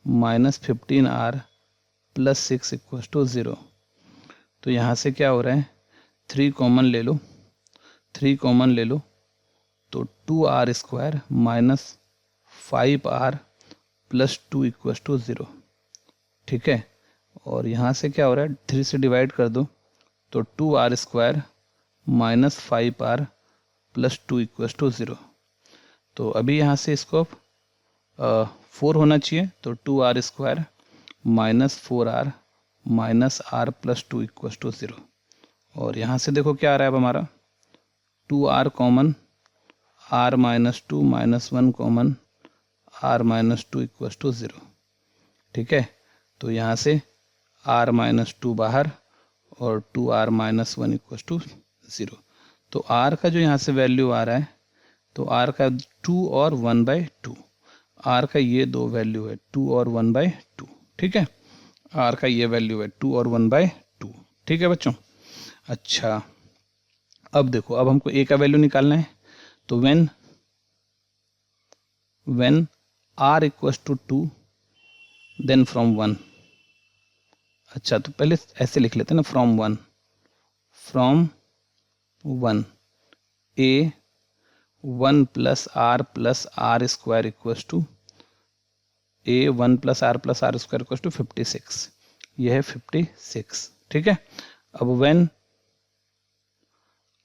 [SPEAKER 1] minus 15R plus 6 equals to 0। तो यहाँ से क्या हो रहा है, 3 कॉमन ले लो, 3 कॉमन ले लो, तो 2R square minus 5R plus 2 equals to 0। ठीक है, और यहाँ से क्या हो रहा है, 3 से डिवाइड कर दो, तो 2R square minus 5R plus 2 equals to 0। तो अभी यहाँ से इसको 4 होना चाहिए, तो 2R square minus 4R minus R plus 2 equals to 0। और यहाँ से देखो क्या आ रहा है अब हमारा, 2R common, R minus 2 minus 1 common, R minus 2 equals to 0। ठीक है, तो यहाँ से R माइनस 2 बाहर और 2R माइनस 1 इक्वल्स टू 0। तो R का जो यहाँ से वैल्यू आ रहा है, तो R का 2 और 1/2, R का ये दो वैल्यू है 2 और 1/2। ठीक है, R का ये वैल्यू है 2 और 1/2। ठीक है बच्चों, अच्छा अब देखो, अब हमको A का वैल्यू निकालना है, तो when r equals to 2 then from 1। अच्छा, तो पहले ऐसे लिख लेते हैं ना, from 1 a 1 plus R square equals to a 1 plus R square equals to 56। यह है 56, ठीक है। अब व्हेन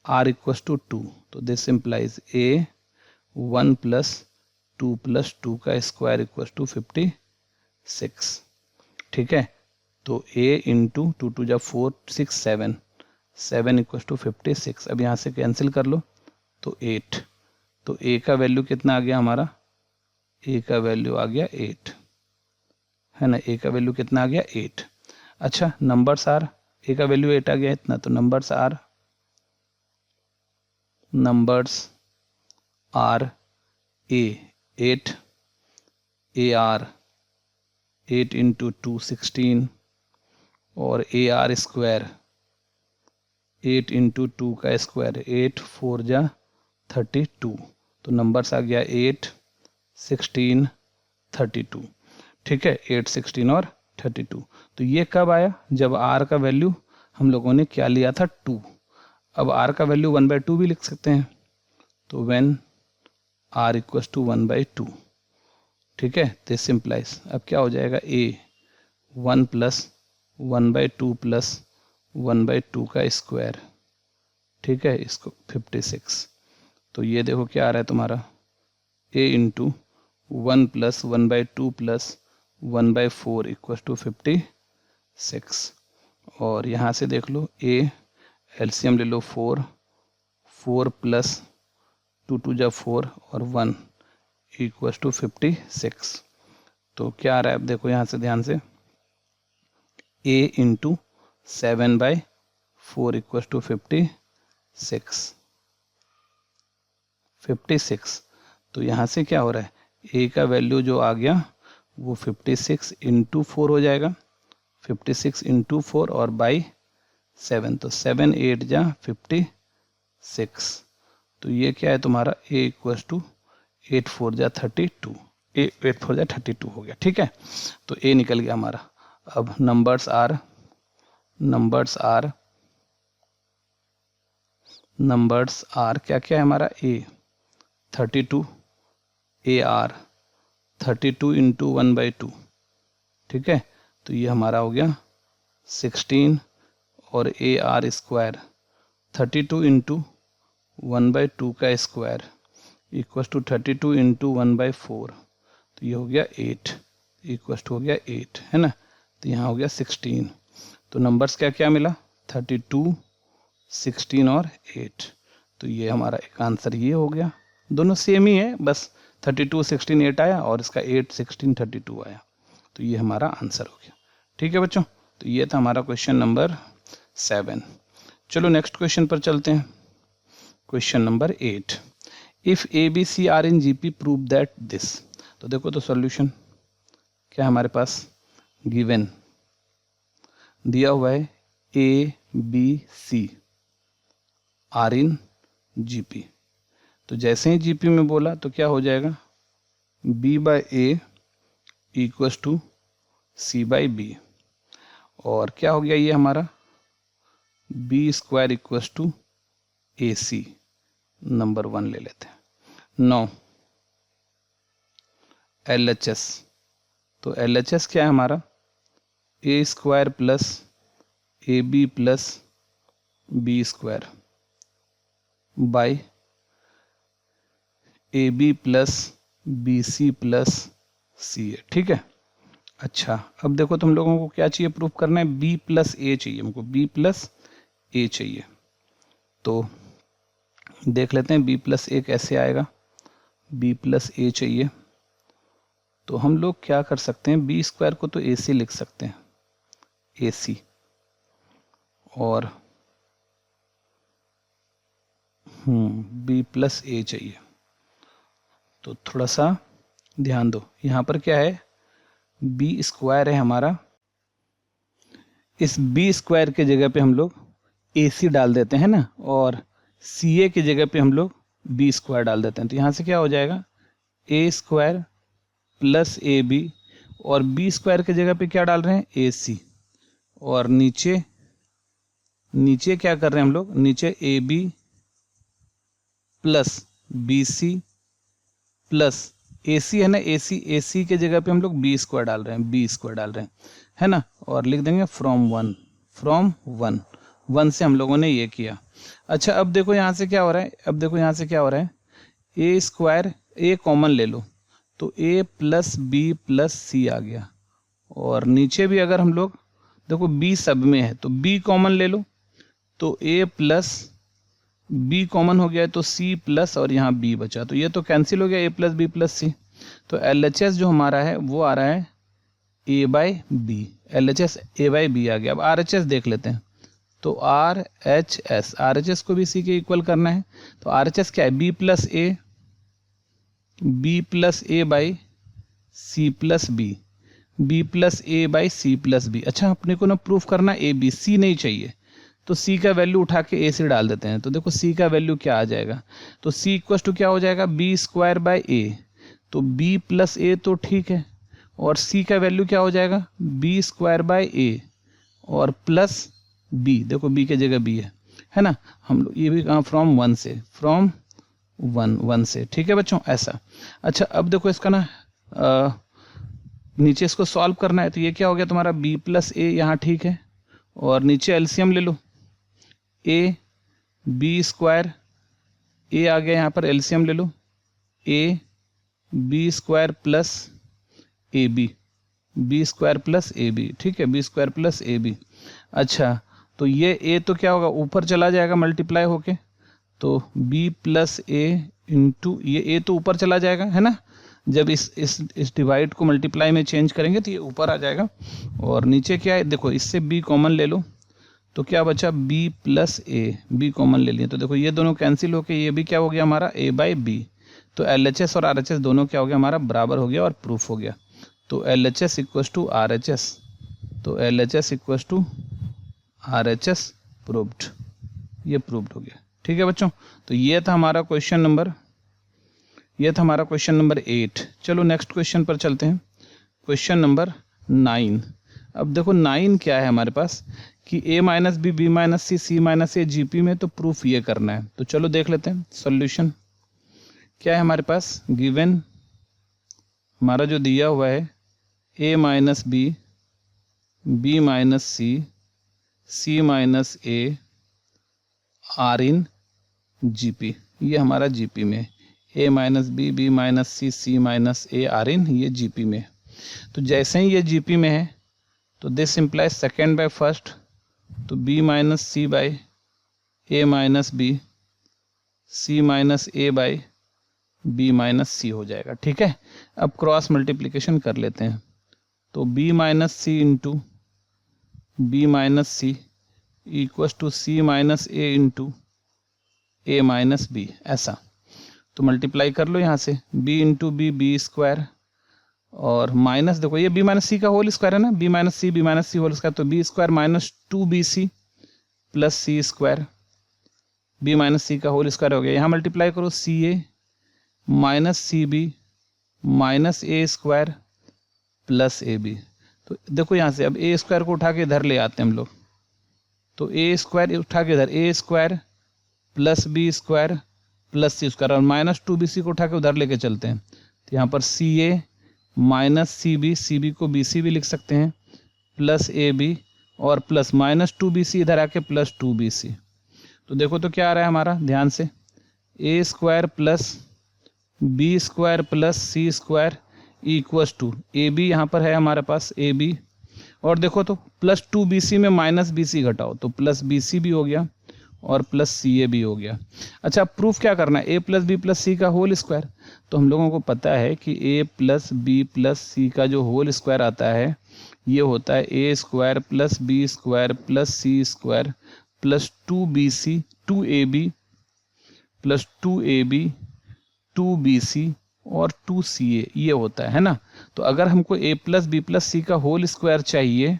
[SPEAKER 1] r इक्वल्स टू 2, तो दिस इम्प्लाइज a 1 प्लस 2 का स्क्वायर इक्वल्स टू 56, ठीक है। तो a इंटू 2 2 जा 4 6 7 इक्वल्स टू 56। अब यहाँ से कैंसिल कर लो तो 8। तो a का वैल्यू कितना आ गया हमारा, a का वैल्यू आ गया 8, है ना। a का वैल्यू कितना आ गया 8। अच्छा, नंबर्स आर, a का वैल्यू 8 आ गया इतना, तो numbers are a 8, ar 8 into 2 16 और ar स्क्वायर 8 इंटू 2 का स्क्वायर 8 4 जा 32। तो नंबर्स आ गया 8 16 32, ठीक है। 8 16 और 32। तो ये कब आया, जब r का वैल्यू हम लोगों ने क्या लिया था 2। अब r का वैल्यू 1/2 भी लिख सकते हैं, तो व्हेन r इक्वल्स टू 1/2, ठीक है। दिस इम्प्लाइज, अब क्या हो जाएगा, a 1 प्लस 1/2 प्लस 1/2 का स्क्वायर, ठीक है, इसको 56। तो ये देखो क्या आ रहा है तुम्हारा, a into 1 plus 1/2 plus 1/4 equals to 56। और यहाँ से देख लो a एलसीएम ले लो 4 प्लस 2 2 जा 4 और 1 इक्वल्स टू 56। तो क्या आ रहा है, अब देखो यहाँ से ध्यान से, a इंटू 7/4 इक्वल्स टू 56। तो यहाँ से क्या हो रहा है, a का वैल्यू जो आ गया वो 56 इंटू 4 हो जाएगा, 56 इंटू 4 और बाई 7, तो 7 8 जा 56। तो ये क्या है तुम्हारा, a इक्वल्स टू 8 4 जा 32, 8 4 जा 32 हो गया, ठीक है। तो a निकल गया हमारा। अब नंबर्स आर क्या क्या है हमारा, a 32 ar 32 इंटू 1/2, ठीक है। तो ये हमारा हो गया 16 और ar स्क्वायर 32 इंटू 1/2 का स्क्वायर इक्वल्स टू 32 इंटू 1/4, तो ये हो गया 8 इक्वल्स टू हो गया 8, है ना। तो यहाँ हो गया 16। तो नंबर्स क्या क्या मिला, 32 16 और 8। तो ये हमारा एक आंसर ये हो गया, दोनों सेम ही है, बस 32 16 8 आया और इसका 8 16 32 आया। तो ये हमारा आंसर हो गया, ठीक है बच्चों। तो ये था हमारा क्वेश्चन नंबर 7। चलो नेक्स्ट क्वेश्चन पर चलते हैं। Question number 8, if A B C are in GP prove that this. तो देखो तो सॉल्यूशन क्या है हमारे पास, गिवन दिया हुआ है A B C are in GP. तो जैसे ही जीपी में बोला तो क्या हो जाएगा, b/a इक्वल्स टू c/b। और क्या हो गया ये हमारा, b square equals to ac, number 1 ले लेते हैं। 9 LHS, तो LHS क्या है हमारा, a square plus ab plus b square by AB plus BC plus CA, ठीक है। अच्छा, अब देखो तुम लोगों को क्या चाहिए, प्रूफ करना है B प्लस A चाहिए हमको, B प्लस A चाहिए। तो देख लेते हैं B प्लस A कैसे आएगा। B प्लस A चाहिए तो हम लोग क्या कर सकते हैं, B स्क्वायर को तो AC लिख सकते हैं, AC, और B प्लस A चाहिए। तो थोड़ा सा ध्यान दो, यहाँ पर क्या है, B स्क्वायर है हमारा, इस B स्क्वायर के जगह पे हम लोग AC डाल देते हैं ना, और CA की जगह पे हम लोग B स्क्वायर डाल देते हैं। तो यहाँ से क्या हो जाएगा, A square plus A B, और बी स्क्वायर की जगह पे क्या डाल रहे हैं, ए सी, और नीचे क्या कर रहे हैं हम लोग, नीचे A B plus B C plus A C है ना, ए सी के जगह पे हम लोग बी स्क्वायर डाल रहे हैं, बी स्क्वायर डाल रहे हैं, है ना, और लिख देंगे फ्रॉम वन से हम लोगों ने ये किया। अच्छा अब देखो यहाँ से क्या हो रहा है, ए स्क्वायर, ए कॉमन ले लो तो A plus B plus C आ गया, और नीचे भी अगर हम लोग देखो बी सब में है तो बी कॉमन ले लो तो ए प्लस बी कॉमन हो गया तो सी प्लस, और यहाँ बी बचा तो ये तो कैंसिल हो गया, A plus B plus C. तो LHS जो हमारा है वो आ रहा है A by B, LHS A by B आ गया। अब RHS देख लेते हैं, तो RHS को भी सी के इक्वल करना है, तो RHS क्या है, B plus A by C plus B plus A by C plus B. अच्छा अपने को ना प्रूफ करना ए बी, सी नहीं चाहिए, तो सी का वैल्यू उठा के ए से डाल देते हैं। तो देखो सी का वैल्यू क्या आ जाएगा, तो सी इक्वल टू क्या हो जाएगा, बी स्क्वायर बाई ए, तो बी प्लस ए तो ठीक है, और सी का वैल्यू क्या हो जाएगा, बी स्क्वायर बाई ए और प्लस बी, देखो बी के जगह बी है ना, हम लोग ये भी कहाँ फ्रॉम वन से, ठीक है बच्चों ऐसा। अच्छा अब देखो इसका ना नीचे इसको सॉल्व करना है, तो ये क्या हो गया तुम्हारा बी प्लस ए, यहाँ ठीक है, और नीचे एलसीएम ले लो, ए बी स्क्वायर, ए आ गया यहाँ पर, एलसीएम ले लो, A B square plus A B square plus A B, ठीक है, B square plus A B. अच्छा तो ये ए तो क्या होगा, ऊपर चला जाएगा मल्टीप्लाई होके, तो बी प्लस ए इंटू ये ए तो ऊपर चला जाएगा, है ना, जब इस डिवाइड को मल्टीप्लाई में चेंज करेंगे तो ये ऊपर आ जाएगा, और नीचे क्या है देखो, इससे बी कॉमन ले लो तो क्या बचा, B plus A, B common ले लिए तो देखो ये दोनों कैंसिल होके ये भी क्या हो गया हमारा ए बाई बी, तो LHS और RHS दोनों क्या हो गया हमारा बराबर हो गया और प्रूफ हो गया। तो LHS इक्वल्स टू RHS, तो LHS equals to RHS proved, ये प्रूव्ड हो गया, ठीक है बच्चों। तो ये था हमारा क्वेश्चन नंबर 8। चलो नेक्स्ट क्वेश्चन पर चलते हैं, क्वेश्चन नंबर 9। अब देखो 9 क्या है हमारे पास कि a minus B minus C minus A GP में, तो प्रूफ ये करना है। तो चलो देख लेते हैं सॉल्यूशन क्या है हमारे पास। गिवन हमारा जो दिया हुआ है a minus B minus C minus A are in GP, ये हमारा GP में a minus B minus C minus A are in ये GP में। तो जैसे ही ये GP में है तो this implies second by first, तो b minus C by A minus B, C minus A by B minus C हो जाएगा, ठीक है। अब क्रॉस मल्टीप्लिकेशन कर लेते हैं, तो b minus C into B minus C equals to C minus A into A minus B, ऐसा। तो मल्टीप्लाई कर लो यहाँ से, b इंटू बी स्क्वायर, और माइनस देखो ये b माइनस सी का होल स्क्वायर है ना, b minus C whole square, तो B square minus 2bc plus C square, b minus C का होल स्क्वायर हो गया। यहाँ मल्टीप्लाई करो C A minus C B minus A square plus A B. तो देखो यहाँ से अब ए स्क्वायर को उठा के इधर ले आते हैं हम लोग, तो ए स्क्वायर उठा के इधर, A square plus B square plus C square, और माइनस 2bc को उठा के उधर लेके चलते हैं, तो यहाँ पर सी ए माइनस सी बी को बी सी भी लिख सकते हैं, प्लस ए बी, और प्लस माइनस 2bc इधर आके प्लस 2bc। तो देखो तो क्या आ रहा है हमारा, ध्यान से, A square plus B square plus C square equals to A B, यहाँ पर है हमारे पास ए बी, और देखो तो प्लस 2bc में माइनस bc घटाओ तो प्लस bc भी हो गया और प्लस सी ए भी हो गया। अच्छा प्रूफ क्या करना है, A plus B plus C का होल स्क्वायर, तो हम लोगों को पता है कि A plus B plus C का जो होल स्क्वायर आता है ये होता है A square plus B square plus C square plus 2bc 2ab plus 2ab 2bc और 2ca, ये होता है ना। तो अगर हमको a plus B plus C का होल स्क्वायर चाहिए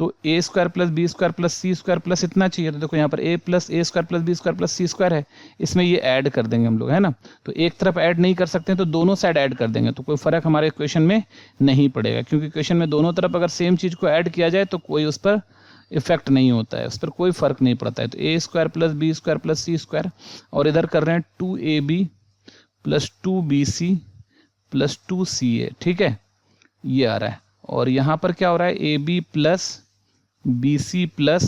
[SPEAKER 1] तो A square plus B square plus C square plus इतना चाहिए। तो देखो यहाँ पर A plus A square plus B square plus C square है, इसमें ये ऐड कर देंगे हम लोग, है ना। तो एक तरफ ऐड नहीं कर सकते हैं तो दोनों साइड ऐड कर देंगे, तो कोई फ़र्क हमारे इक्वेशन में नहीं पड़ेगा, क्योंकि इक्वेशन में दोनों तरफ अगर सेम चीज़ को ऐड किया जाए तो कोई उस पर इफेक्ट नहीं होता है, उस पर कोई फ़र्क नहीं पड़ता है। तो A square plus B square plus C square, और इधर कर रहे हैं 2ab plus 2bc plus 2ca, ठीक है, ये आ रहा है। और यहाँ पर क्या हो रहा है, A B plus B C plus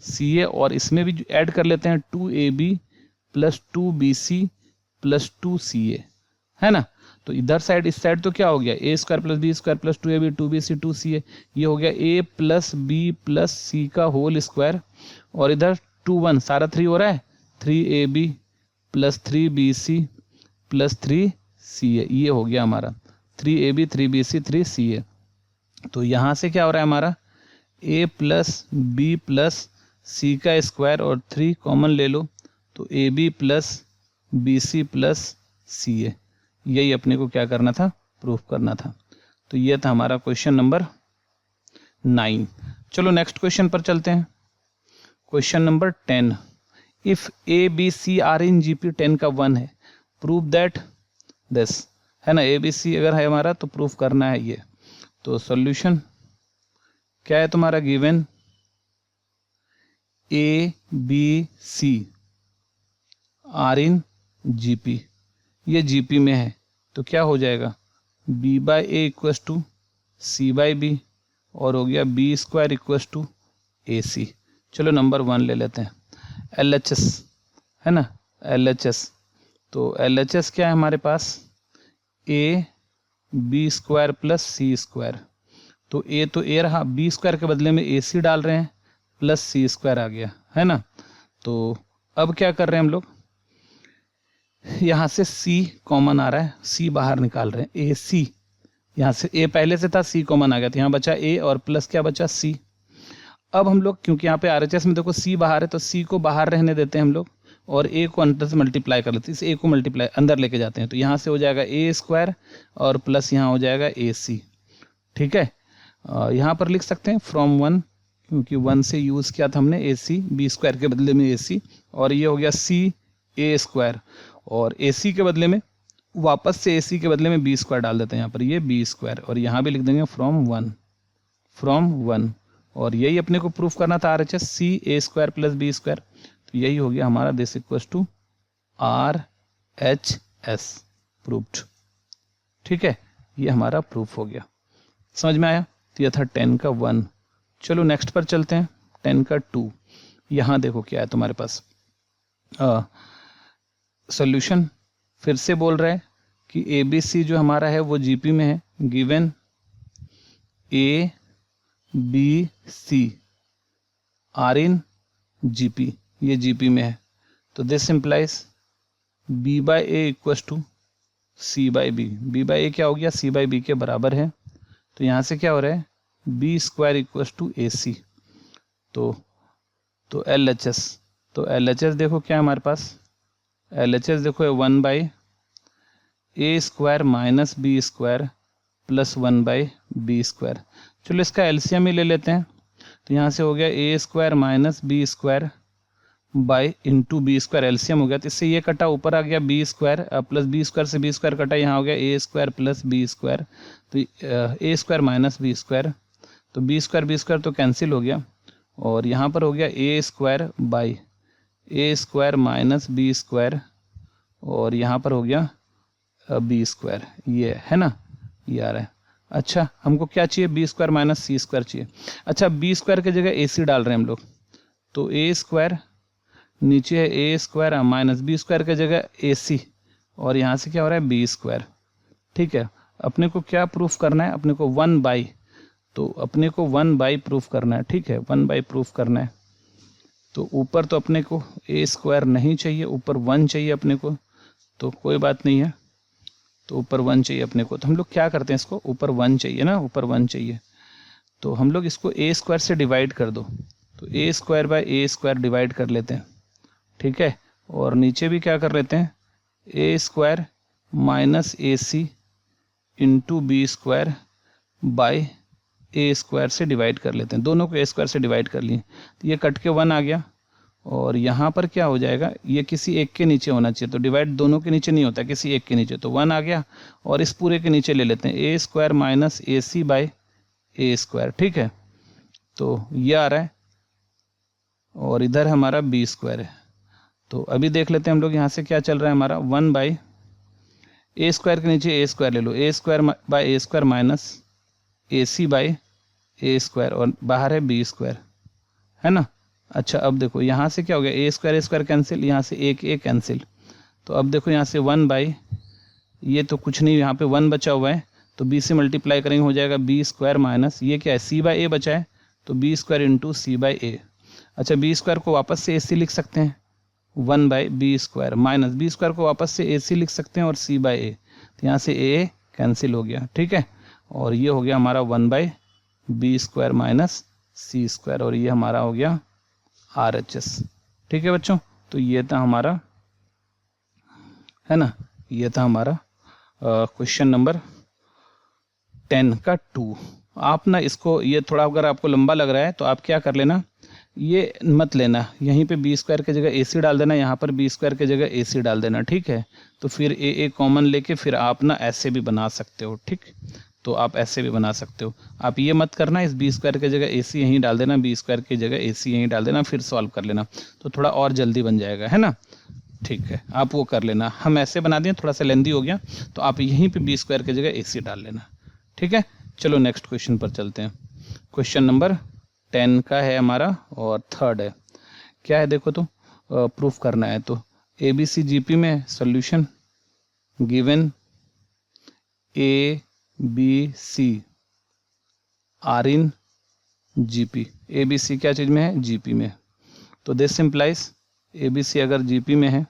[SPEAKER 1] C A, और इसमें भी ऐड कर लेते हैं 2ab plus 2bc plus 2ca, है ना। तो इधर साइड इस साइड तो क्या हो गया, A square plus B square plus 2ab 2bc 2ca, ये हो गया A plus B plus C का होल स्क्वायर, और इधर 2 1 सारा 3 हो रहा है, 3ab plus 3bc plus 3ca, ये हो गया हमारा 3ab 3bc 3ca। तो यहाँ से क्या हो रहा है हमारा, a plus B plus C का स्क्वायर और 3 कॉमन ले लो, तो ab plus B C plus C A, यही अपने को क्या करना था, प्रूफ करना था। तो ये था हमारा क्वेश्चन नंबर 9। चलो नेक्स्ट क्वेश्चन पर चलते हैं। Question number 10, if A B C are in GP 10 का 1 है, प्रूव दैट दिस, है ना। ए बी सी अगर है हमारा तो प्रूफ करना है ये। तो सॉल्यूशन क्या है तुम्हारा, given A B C are in GP, ये जीपी में है, तो क्या हो जाएगा, B by A equals to C by B, और हो गया B square equals to A C. चलो नंबर 1 ले लेते हैं, एल एच एस, है ना, एल एच एस। तो एल एच एस क्या है हमारे पास, A B square plus C square, तो ए तो ए रहा, बी स्क्वायर के बदले में ए सी डाल रहे हैं, प्लस सी स्क्वायर आ गया, है ना। तो अब क्या कर रहे हैं हम लोग, यहाँ से c कॉमन आ रहा है, c बाहर निकाल रहे हैं, ए सी, यहाँ से a पहले से था, c कॉमन आ गया, तो यहाँ बचा a और प्लस क्या बचा c। अब हम लोग क्योंकि यहाँ पे RHS में देखो c बाहर है, तो c को बाहर रहने देते हैं हम लोग, और a को अंदर से मल्टीप्लाई कर लेते हैं, इस a को मल्टीप्लाई अंदर लेके जाते हैं, तो यहाँ से हो जाएगा a स्क्वायर और प्लस यहाँ हो जाएगा ac, ठीक है। यहाँ पर लिख सकते हैं फ्रॉम 1, क्योंकि 1 से यूज़ किया था हमने ac, बी स्क्वायर के बदले में ac, और ये हो गया c a स्क्वायर, और ac के बदले में वापस से ac के बदले में बी स्क्वायर डाल देते हैं, यहाँ पर ये बी स्क्वायर, और यहाँ भी लिख देंगे फ्रॉम 1, और यही अपने को प्रूफ करना था RHS, C A square plus B square. तो यही हो गया हमारा this equals to RHS proofed, ठीक है, ये हमारा प्रूफ हो गया। समझ में आया। तो यह था 10 का 1। चलो नेक्स्ट पर चलते हैं, 10 का 2। यहाँ देखो क्या है तुम्हारे पास, सॉल्यूशन फिर से बोल रहा है कि ए बी सी जो हमारा है वो जीपी में है, given A B C are in GP, ये जीपी में है, तो this implies B by A equals to C by B, B by A क्या हो गया, सी बाई बी के बराबर है। तो यहाँ से क्या हो रहा है, B square equals to A सी। तो एल एच एस, तो एल एच एस देखो क्या है हमारे पास, एल एच एस देखो 1 by A square minus B square plus 1 by B square. चलो इसका एलसीएम ही ले लेते हैं, तो यहाँ से हो गया A square minus B square by into B square, LCM हो गया, तो इससे ये कटा ऊपर आ गया B square plus B square से बी स्क्वायर कटा, यहाँ हो गया A square plus B square, तो A square minus B square, तो बी स्क्वायर तो कैंसिल हो गया, और यहाँ पर हो गया A square by A square minus B square, और यहाँ पर हो गया बी स्क्वायर, ये है ना, ये आ रहा है। अच्छा हमको क्या चाहिए, B square minus C square चाहिए। अच्छा बी स्क्वायर की जगह ए सी डाल रहे हैं हम लोग, तो ए स्क्वायर नीचे है A square minus B square की जगह ए सी, और यहाँ से क्या हो रहा है बी स्क्वायर, ठीक है। अपने को क्या प्रूफ करना है, अपने को 1 बाई, तो अपने को 1 बाई प्रूफ करना है, ठीक है, 1 बाई प्रूफ करना है। तो ऊपर तो अपने को ए स्क्वायर नहीं चाहिए, ऊपर 1 चाहिए अपने को, तो कोई बात नहीं है, तो ऊपर 1 चाहिए अपने को। तो हम लोग क्या करते हैं, इसको ऊपर 1 चाहिए ना, ऊपर 1 चाहिए, तो हम लोग इसको ए स्क्वायर से डिवाइड कर दो, तो A square by A square divide कर लेते हैं, ठीक है। और नीचे भी क्या कर लेते हैं, A square minus A C into B square by A square से डिवाइड कर लेते हैं, दोनों को ए स्क्वायर से डिवाइड कर लिए तो ये कट के 1 आ गया, और यहाँ पर क्या हो जाएगा, ये किसी एक के नीचे होना चाहिए, तो डिवाइड दोनों के नीचे नहीं होता, किसी एक के नीचे, तो 1 आ गया, और इस पूरे के नीचे ले लेते हैं A square minus A C by A square, ठीक है, तो ये आ रहा है, और इधर हमारा बी स्क्वायर है। तो अभी देख लेते हैं हम लोग यहाँ से क्या चल रहा है हमारा, 1 बाई ए स्क्वायर के नीचे ए स्क्वायर ले लो, A square by A square minus A C by A square, और बाहर है बी स्क्वायर, है ना। अच्छा अब देखो यहाँ से क्या हो गया, ए स्क्वायर कैंसिल, यहाँ से एक ए कैंसिल, तो अब देखो यहाँ से 1 बाई, ये तो कुछ नहीं, यहाँ पे 1 बचा हुआ है, तो बी से मल्टीप्लाई करेंगे हो जाएगा बी स्क्वायर माइनस, ये क्या है सी बाई ए बचा है, तो B square into C by A. अच्छा बी स्क्वायर को वापस से ए सी लिख सकते हैं, 1 by B square minus B square को वापस से ए सी लिख सकते हैं और सी बाई ए, तो यहाँ से ए कैंसिल हो गया, ठीक है, और ये हो गया हमारा 1 by B square minus C square, और ये हमारा हो गया RHS, ठीक है बच्चों। तो ये था हमारा, है ना, ये था हमारा क्वेश्चन नंबर 10 का 2। आप ना इसको, ये थोड़ा अगर आपको लंबा लग रहा है तो आप क्या कर लेना, ये मत लेना, यहीं पे बी स्क्वायर की जगह ए सी डाल देना, यहाँ पर बी स्क्वायर की जगह ए सी डाल देना, ठीक है, तो फिर ए कॉमन लेके फिर आप ना ऐसे भी बना सकते हो, ठीक, तो आप ऐसे भी बना सकते हो। आप ये मत करना, इस बी स्क्वायर की जगह ए सी यहीं डाल देना, बी स्क्वायर की जगह ए सी यहीं डाल देना, फिर सॉल्व कर लेना, तो थोड़ा और जल्दी बन जाएगा, है ना, ठीक है, आप वो कर लेना। हम ऐसे बना दिए, थोड़ा सा लेंदी हो गया, तो आप यहीं पे बी स्क्वायर की जगह ए सी डाल लेना, ठीक है। चलो नेक्स्ट क्वेश्चन पर चलते हैं। क्वेश्चन नंबर 10 का है हमारा, और थर्ड है, क्या है देखो, तो प्रूफ करना है, तो A B C G P में solution given A B C are in G P, A B C क्या चीज़ में है, जी पी में, तो this simplifies A B C अगर जी पी में है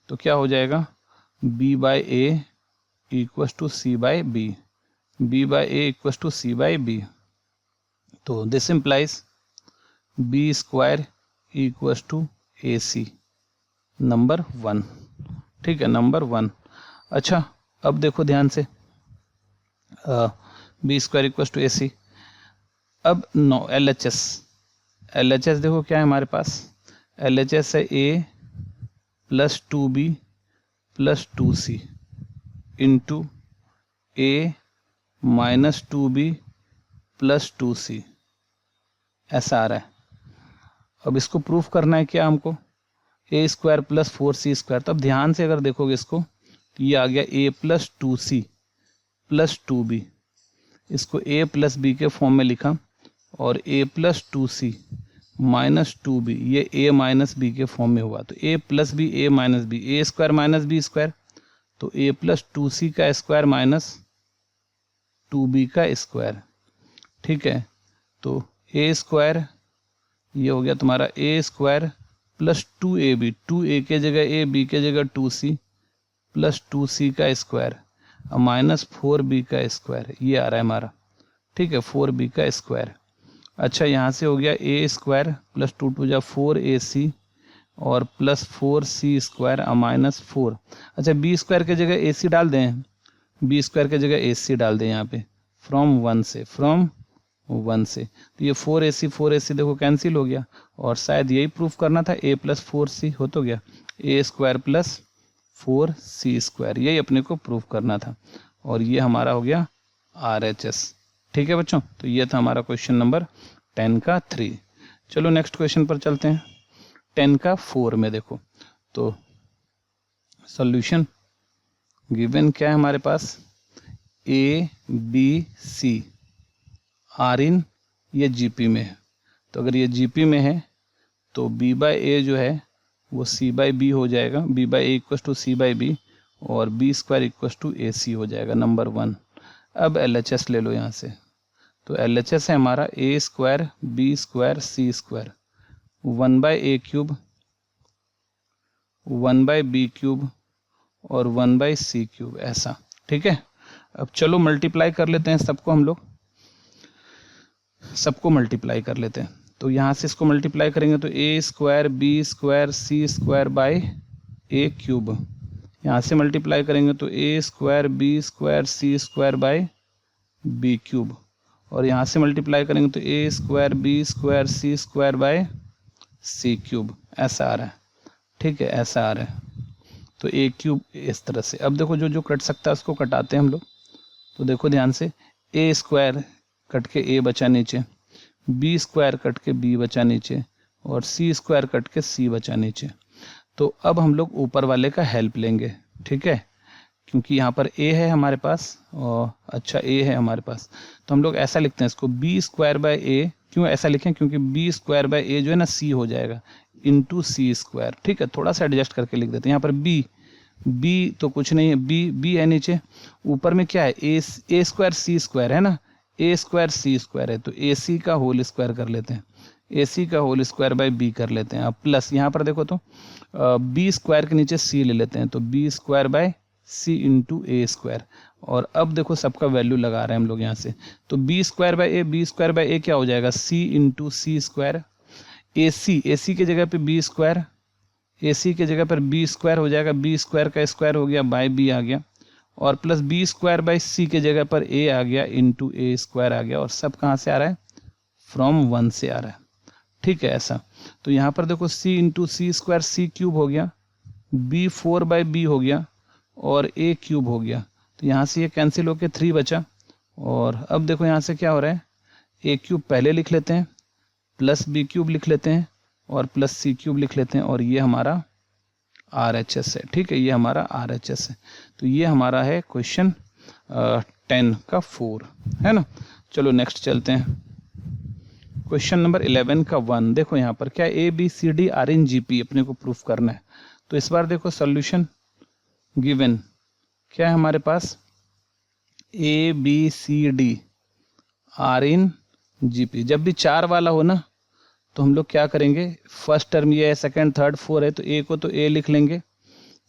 [SPEAKER 1] तो क्या हो जाएगा, B by A equals to C by B, B by A equals to C by B, तो this implies B square equals to A C, number 1, ठीक है, नंबर 1। अच्छा अब देखो ध्यान से, B square equals to A सी, अब नो एल एच एस देखो क्या है हमारे पास, एल एच एस है A plus 2b plus 2c into A minus 2b plus 2c, ऐसा आ रहा है। अब इसको प्रूफ करना है क्या हमको, ए स्क्वायर प्लस 4c स्क्वायर, तो अब ध्यान से अगर देखोगे इसको, तो ये आ गया a plus 2c plus 2b, इसको a प्लस b के फॉर्म में लिखा, और a plus 2c minus 2b, ये a माइनस b के फॉर्म में हुआ, तो a plus b a minus b, A square minus b square, तो a प्लस 2c का स्क्वायर माइनस 2b का स्क्वायर, ठीक है, तो a स्क्वायर ये हो गया तुम्हारा a square plus 2ab, 2a के जगह a, b के जगह 2c प्लस 2c का स्क्वायर माइनस 4b का स्क्वायर, ये आ रहा है हमारा, ठीक है, 4b का स्क्वायर। अच्छा यहाँ से हो गया a स्क्वायर प्लस 2 टू जा 4ac और प्लस 4c स्क्वायर माइनस 4। अच्छा b स्क्वायर के जगह ac डाल दें, b स्क्वायर के जगह ac डाल दें यहाँ पे, फ्रॉम 1 से, तो ये 4ac देखो कैंसिल हो गया, और शायद यही प्रूफ करना था, a प्लस 4c हो तो गया, a square plus 4c square, यही अपने को प्रूफ करना था, और ये हमारा हो गया RHS, ठीक है बच्चों। तो ये था हमारा क्वेश्चन नंबर 10 का 3। चलो नेक्स्ट क्वेश्चन पर चलते हैं, 10 का 4 में देखो, तो सॉल्यूशन गिवन क्या है हमारे पास, A B C are in, ये जीपी में है, तो अगर ये जीपी में है तो बी बाई ए जो है वो सी बाई बी हो जाएगा, B by A equals to C by B, और B square equals to A C हो जाएगा, नंबर 1। अब एल एच एस ले लो यहाँ से, तो एल एच एस है हमारा A square B square C square 1 by A cube 1 by B cube और 1 बाई सी क्यूब, ऐसा, ठीक है। अब चलो मल्टीप्लाई कर लेते हैं सबको, हम लोग सबको मल्टीप्लाई कर लेते हैं, तो यहाँ से इसको मल्टीप्लाई करेंगे तो A square B square C square by A cube, यहाँ से मल्टीप्लाई करेंगे तो A square B square C square by B cube, और यहाँ से मल्टीप्लाई करेंगे तो A square B square C square by C cube ऐसा आ रहा है, ठीक है, ऐसा आ रहा है। तो ए क्यूब इस तरह से। अब देखो जो जो कट सकता है उसको कटाते हैं हम लोग। तो देखो ध्यान से, ए स्क्वायर कट के ए बचा नीचे, बी स्क्वायर कट के बी बचा नीचे, और सी स्क्वायर कट के सी बचा नीचे। तो अब हम लोग ऊपर वाले का हेल्प लेंगे, ठीक है, क्योंकि यहाँ पर ए है हमारे पास, और अच्छा ए है हमारे पास, तो हम लोग ऐसा लिखते हैं इसको बी स्क्वायर बाय ए। क्यों ऐसा लिखें? क्योंकि बी स्क्वायर बाय ए जो है ना सी हो जाएगा इंटू सी स्क्वायर, ठीक है। थोड़ा सा एडजस्ट करके लिख देते हैं। यहाँ पर बी तो कुछ नहीं है, बी है नीचे, ऊपर में क्या है ए स्क्वायर सी स्क्वायर है ना, ए स्क्वायर सी स्क्वायर है, तो ए सी का होल स्क्वायर कर लेते हैं, ए सी का होल स्क्वायर बाय बी कर लेते हैं। अब प्लस यहाँ पर देखो तो बी स्क्वायर के नीचे सी ले लेते हैं, तो B square by C into A square. और अब देखो सबका वैल्यू लगा रहे हैं हम लोग यहाँ से, तो B square by A, B square by A क्या हो जाएगा, सी इंटू सी स्क्वायर। ए सी की जगह पे बी स्क्वायर, ए सी की जगह पर बी स्क्वायर हो जाएगा, बी स्क्वायर का स्क्वायर हो गया बाय बी आ गया, और प्लस बी स्क्वायर बाय सी के जगह पर ए आ गया इंटू ए स्क्वायर आ गया। और सब कहाँ से आ रहा है, फ्रॉम 1 से आ रहा है, ठीक है ऐसा। तो यहाँ पर देखो सी इंटू सी स्क्वायर सी क्यूब हो गया, बी 4 बाय बी हो गया, और ए क्यूब हो गया। तो यहाँ से ये कैंसिल होके 3 बचा। और अब देखो यहाँ से क्या हो रहा है, ए क्यूब पहले लिख लेते हैं, प्लस बी क्यूब लिख लेते हैं, और प्लस सी क्यूब लिख लेते हैं, और ये हमारा RHS है, ठीक है, ये हमारा RHS है। तो ये हमारा है क्वेश्चन 10 का 4, है ना। चलो नेक्स्ट चलते हैं, क्वेश्चन नंबर 11 का 1। देखो यहाँ पर क्या A B C D are in GP अपने को प्रूफ करना है। तो इस बार देखो सॉल्यूशन गिवन क्या है हमारे पास, A B C D are in GP. जब भी 4 वाला हो ना तो हम लोग क्या करेंगे, फर्स्ट टर्म ये है, सेकंड थर्ड 4 है, तो ए को तो ए लिख लेंगे,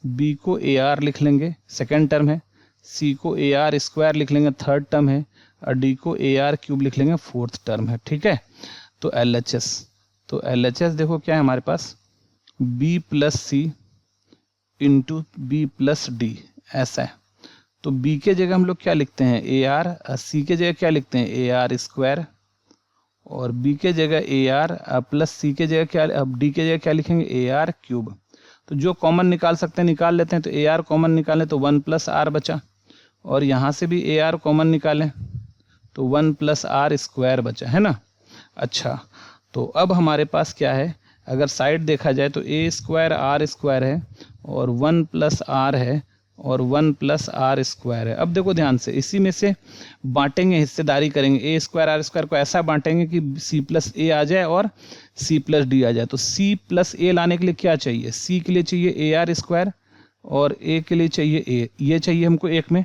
[SPEAKER 1] बी को ए आर लिख लेंगे, सेकंड टर्म है, सी को ए आर स्क्वायर लिख लेंगे, थर्ड टर्म है, और डी को ए आर क्यूब लिख लेंगे, फोर्थ टर्म है, ठीक है। तो एल एच एस देखो क्या है हमारे पास, बी प्लस सी इंटू बी प्लस डी ऐसा है। तो बी के जगह हम लोग क्या लिखते हैं, ए आर, सी के जगह क्या लिखते हैं, ए आर स्क्वायर, और बी के जगह ए आर प्लस सी के जगह क्या, अब डी के जगह क्या लिखेंगे, ए आर क्यूब। तो जो कॉमन निकाल सकते हैं निकाल लेते हैं, तो ए आर कॉमन निकालें तो 1 प्लस आर बचा, और यहाँ से भी ए आर कॉमन निकालें तो 1 प्लस आर स्क्वायर बचा, है ना। अच्छा, तो अब हमारे पास क्या है, अगर साइड देखा जाए तो ए स्क्वायर आर स्क्वायर है, और 1 प्लस आर है, और 1 प्लस आर स्क्वायर है। अब देखो ध्यान से, इसी में से बांटेंगे, हिस्सेदारी करेंगे, ए स्क्वायर आर स्क्वायर को ऐसा बांटेंगे कि सी प्लस ए आ जाए और सी प्लस डी आ जाए। तो सी प्लस ए लाने के लिए क्या चाहिए, सी के लिए चाहिए ए आर स्क्वायर, और ए के लिए चाहिए ए, ये चाहिए हमको एक में,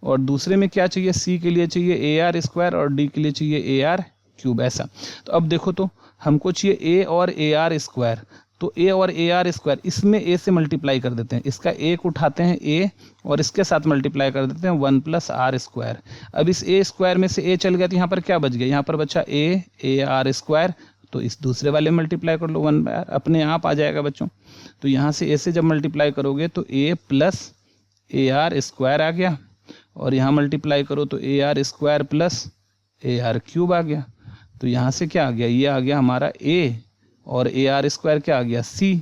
[SPEAKER 1] और दूसरे में क्या चाहिए, सी के लिए चाहिए ए आर स्क्वायर, और डी के लिए चाहिए ए आर क्यूब ऐसा। तो अब देखो तो हमको चाहिए ए और ए आर स्क्वायर, तो ए और ए आर स्क्वायर, इसमें ए से मल्टीप्लाई कर देते हैं, इसका एक उठाते हैं ए और इसके साथ मल्टीप्लाई कर देते हैं 1 प्लस आर स्क्वायर। अब इस ए स्क्वायर में से ए चल गया तो यहाँ पर क्या बच गया, यहाँ पर बचा ए आर स्क्वायर, तो इस दूसरे वाले में मल्टीप्लाई कर लो 1 बाय आर, अपने आप आ जाएगा बच्चों। तो यहाँ से ए से जब मल्टीप्लाई करोगे तो A plus A R square आ गया, और यहाँ मल्टीप्लाई करो तो A R square plus A R cube आ गया। तो यहाँ से क्या आ गया, ये आ गया हमारा ए, और ए आर स्क्वायर क्या आ गया सी,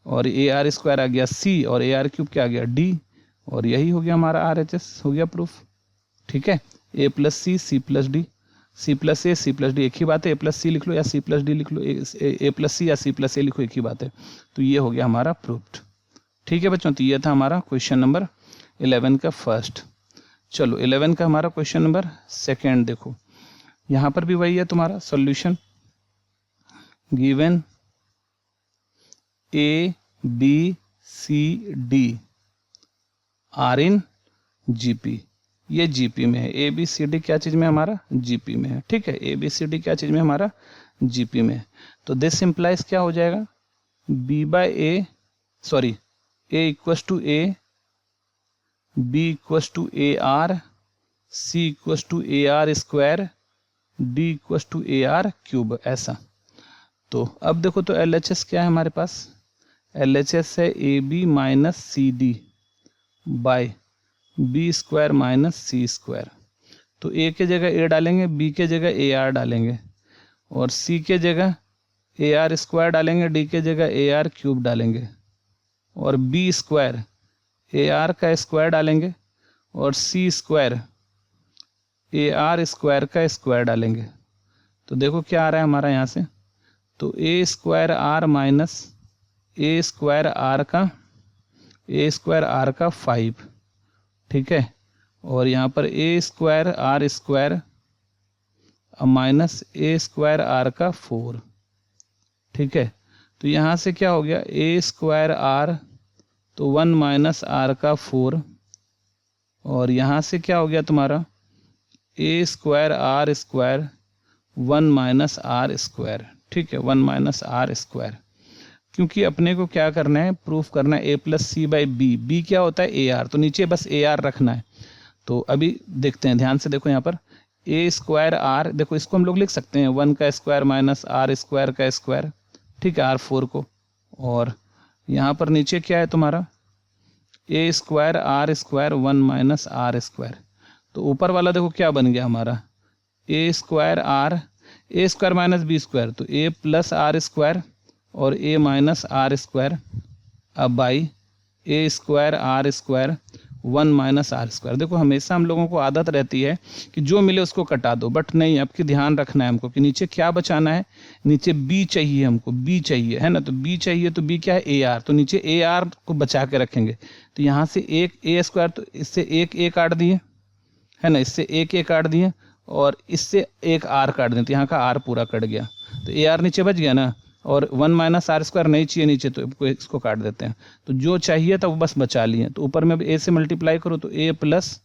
[SPEAKER 1] और ए आर स्क्वायर आ गया सी, और ए आर क्यूब क्या आ गया डी, और यही हो गया हमारा आर एच एस, हो गया प्रूफ, ठीक है। A plus C plus D, C plus A C plus D एक ही बात है, ए प्लस सी लिख लो या सी प्लस डी लिख लो, ए प्लस सी या सी प्लस ए लिखो, एक ही बात है। तो ये हो गया हमारा प्रूफ्ड, ठीक है बच्चों। तो ये था हमारा क्वेश्चन नंबर 11 का फर्स्ट। चलो 11 का हमारा क्वेश्चन नंबर सेकेंड देखो, यहाँ पर भी वही है तुम्हारा solution given A B C D are in GP, ये जीपी में है, ए बी सी डी क्या चीज में हमारा जीपी में है, ठीक है, ए बी सी डी क्या चीज में हमारा जीपी में है। तो दिस इंप्लाइज क्या हो जाएगा, B by A, sorry A equals to A, B equals to A R, C equals to A R square, D equals to A R cube ऐसा। तो अब देखो तो एल एच एस क्या है हमारे पास, एल एच एस है A B minus C D by B square minus C square, तो ए के जगह ए डालेंगे, बी के जगह ए आर डालेंगे, और सी के जगह ए आर स्क्वायर डालेंगे, डी के जगह ए आर क्यूब डालेंगे, और बी स्क्वायर ए आर का स्क्वायर डालेंगे, और सी स्क्वायर ए आर स्क्वायर का स्क्वायर डालेंगे। तो देखो क्या आ रहा है हमारा यहाँ से, तो A square R minus A square R का 5, ठीक है, और यहाँ पर A square R square minus A square R का 4, ठीक है। तो यहाँ से क्या हो गया, ए स्क्वायर आर तो 1 माइनस आर का 4, और यहाँ से क्या हो गया तुम्हारा A square R square 1 minus R square, ठीक है, 1 माइनस आर स्क्वायर। क्योंकि अपने को क्या करना है, प्रूफ करना है A plus C by B. B क्या होता है, ए आर, तो नीचे बस ए आर रखना है। तो अभी देखते हैं, ध्यान से देखो यहाँ पर ए स्क्वायर आर, देखो इसको हम लोग लिख सकते हैं 1 का स्क्वायर माइनस आर स्क्वायर का स्क्वायर, ठीक है, R4 को, और यहाँ पर नीचे क्या है तुम्हारा A square R square 1 minus R square. तो ऊपर वाला देखो क्या बन गया हमारा, A square R, A square minus B square, तो ए प्लस आर स्क्वायर और ए माइनस आर स्क्वायर, अब by A square R square 1 minus R square. देखो हमेशा हम लोगों को आदत रहती है कि जो मिले उसको कटा दो, बट नहीं, आपकी ध्यान रखना है हमको कि नीचे क्या बचाना है, नीचे बी चाहिए हमको, बी चाहिए, है ना, तो बी चाहिए, तो बी क्या है, ए आर, तो नीचे ए आर को बचा के रखेंगे। तो यहाँ से एक ए स्क्वायर, तो इससे एक ए काट दिए, है ना, इससे एक ए काट दिए, और इससे एक आर काट दें, तो यहाँ का आर पूरा कट गया, तो ए आर नीचे बच गया ना, और 1 माइनस आर स्क्वायर नहीं चाहिए नीचे, तो इसको काट देते हैं। तो जो चाहिए था वो बस बचा लिए। तो ऊपर में अब ए से मल्टीप्लाई करो तो A plus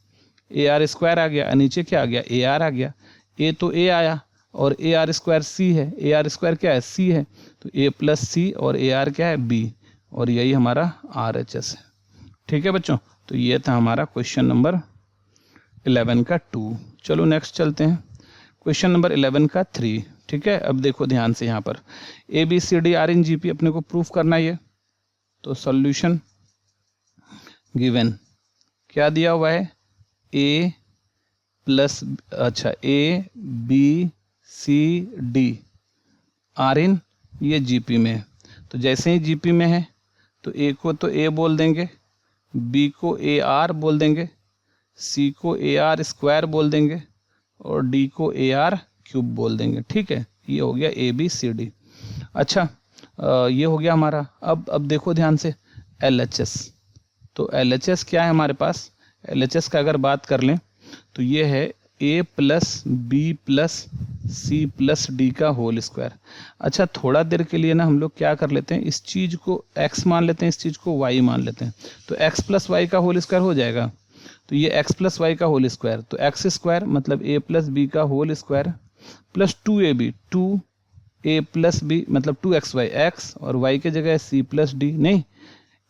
[SPEAKER 1] A R square आ गया, नीचे क्या आ गया, ए आर आ गया। ए तो ए आया, और ए आर स्क्वायर सी है, ए आर स्क्वायर क्या है, सी है, तो ए प्लस सी, और ए आर क्या है, बी, और यही हमारा आर एच एस है। ठीक है बच्चों, तो ये था हमारा क्वेश्चन नंबर 11 का 2। चलो नेक्स्ट चलते हैं, क्वेश्चन नंबर 11 का 3। ठीक है, अब देखो ध्यान से, यहाँ पर A B C D are in G P अपने को प्रूफ करना है। तो सॉल्यूशन गिवन क्या दिया हुआ है, ए प्लस, अच्छा, A B C D are in, ये जीपी में है। तो जैसे ही जीपी में है तो ए को तो ए बोल देंगे, बी को ए आर बोल देंगे, सी को ए आर स्क्वायर बोल देंगे, और डी को ए आर क्यूब बोल देंगे। ठीक है, ये हो गया ए बी सी डी। अच्छा, ये हो गया हमारा। अब देखो ध्यान से एल एच एस। तो एल एच एस क्या है हमारे पास, एल एच एस का अगर बात कर लें तो ये है A plus B plus C plus D का होल स्क्वायर। अच्छा, थोड़ा देर के लिए ना हम लोग क्या कर लेते हैं, इस चीज़ को x मान लेते हैं, इस चीज़ को y मान लेते हैं, तो x प्लस वाई का होल स्क्वायर हो जाएगा। तो ये x प्लस वाई का होल स्क्वायर, तो एक्स स्क्वायर मतलब a प्लस बी का whole square plus 2ab, 2a plus B मतलब 2xy, x और y के जगह c प्लस डी, नहीं,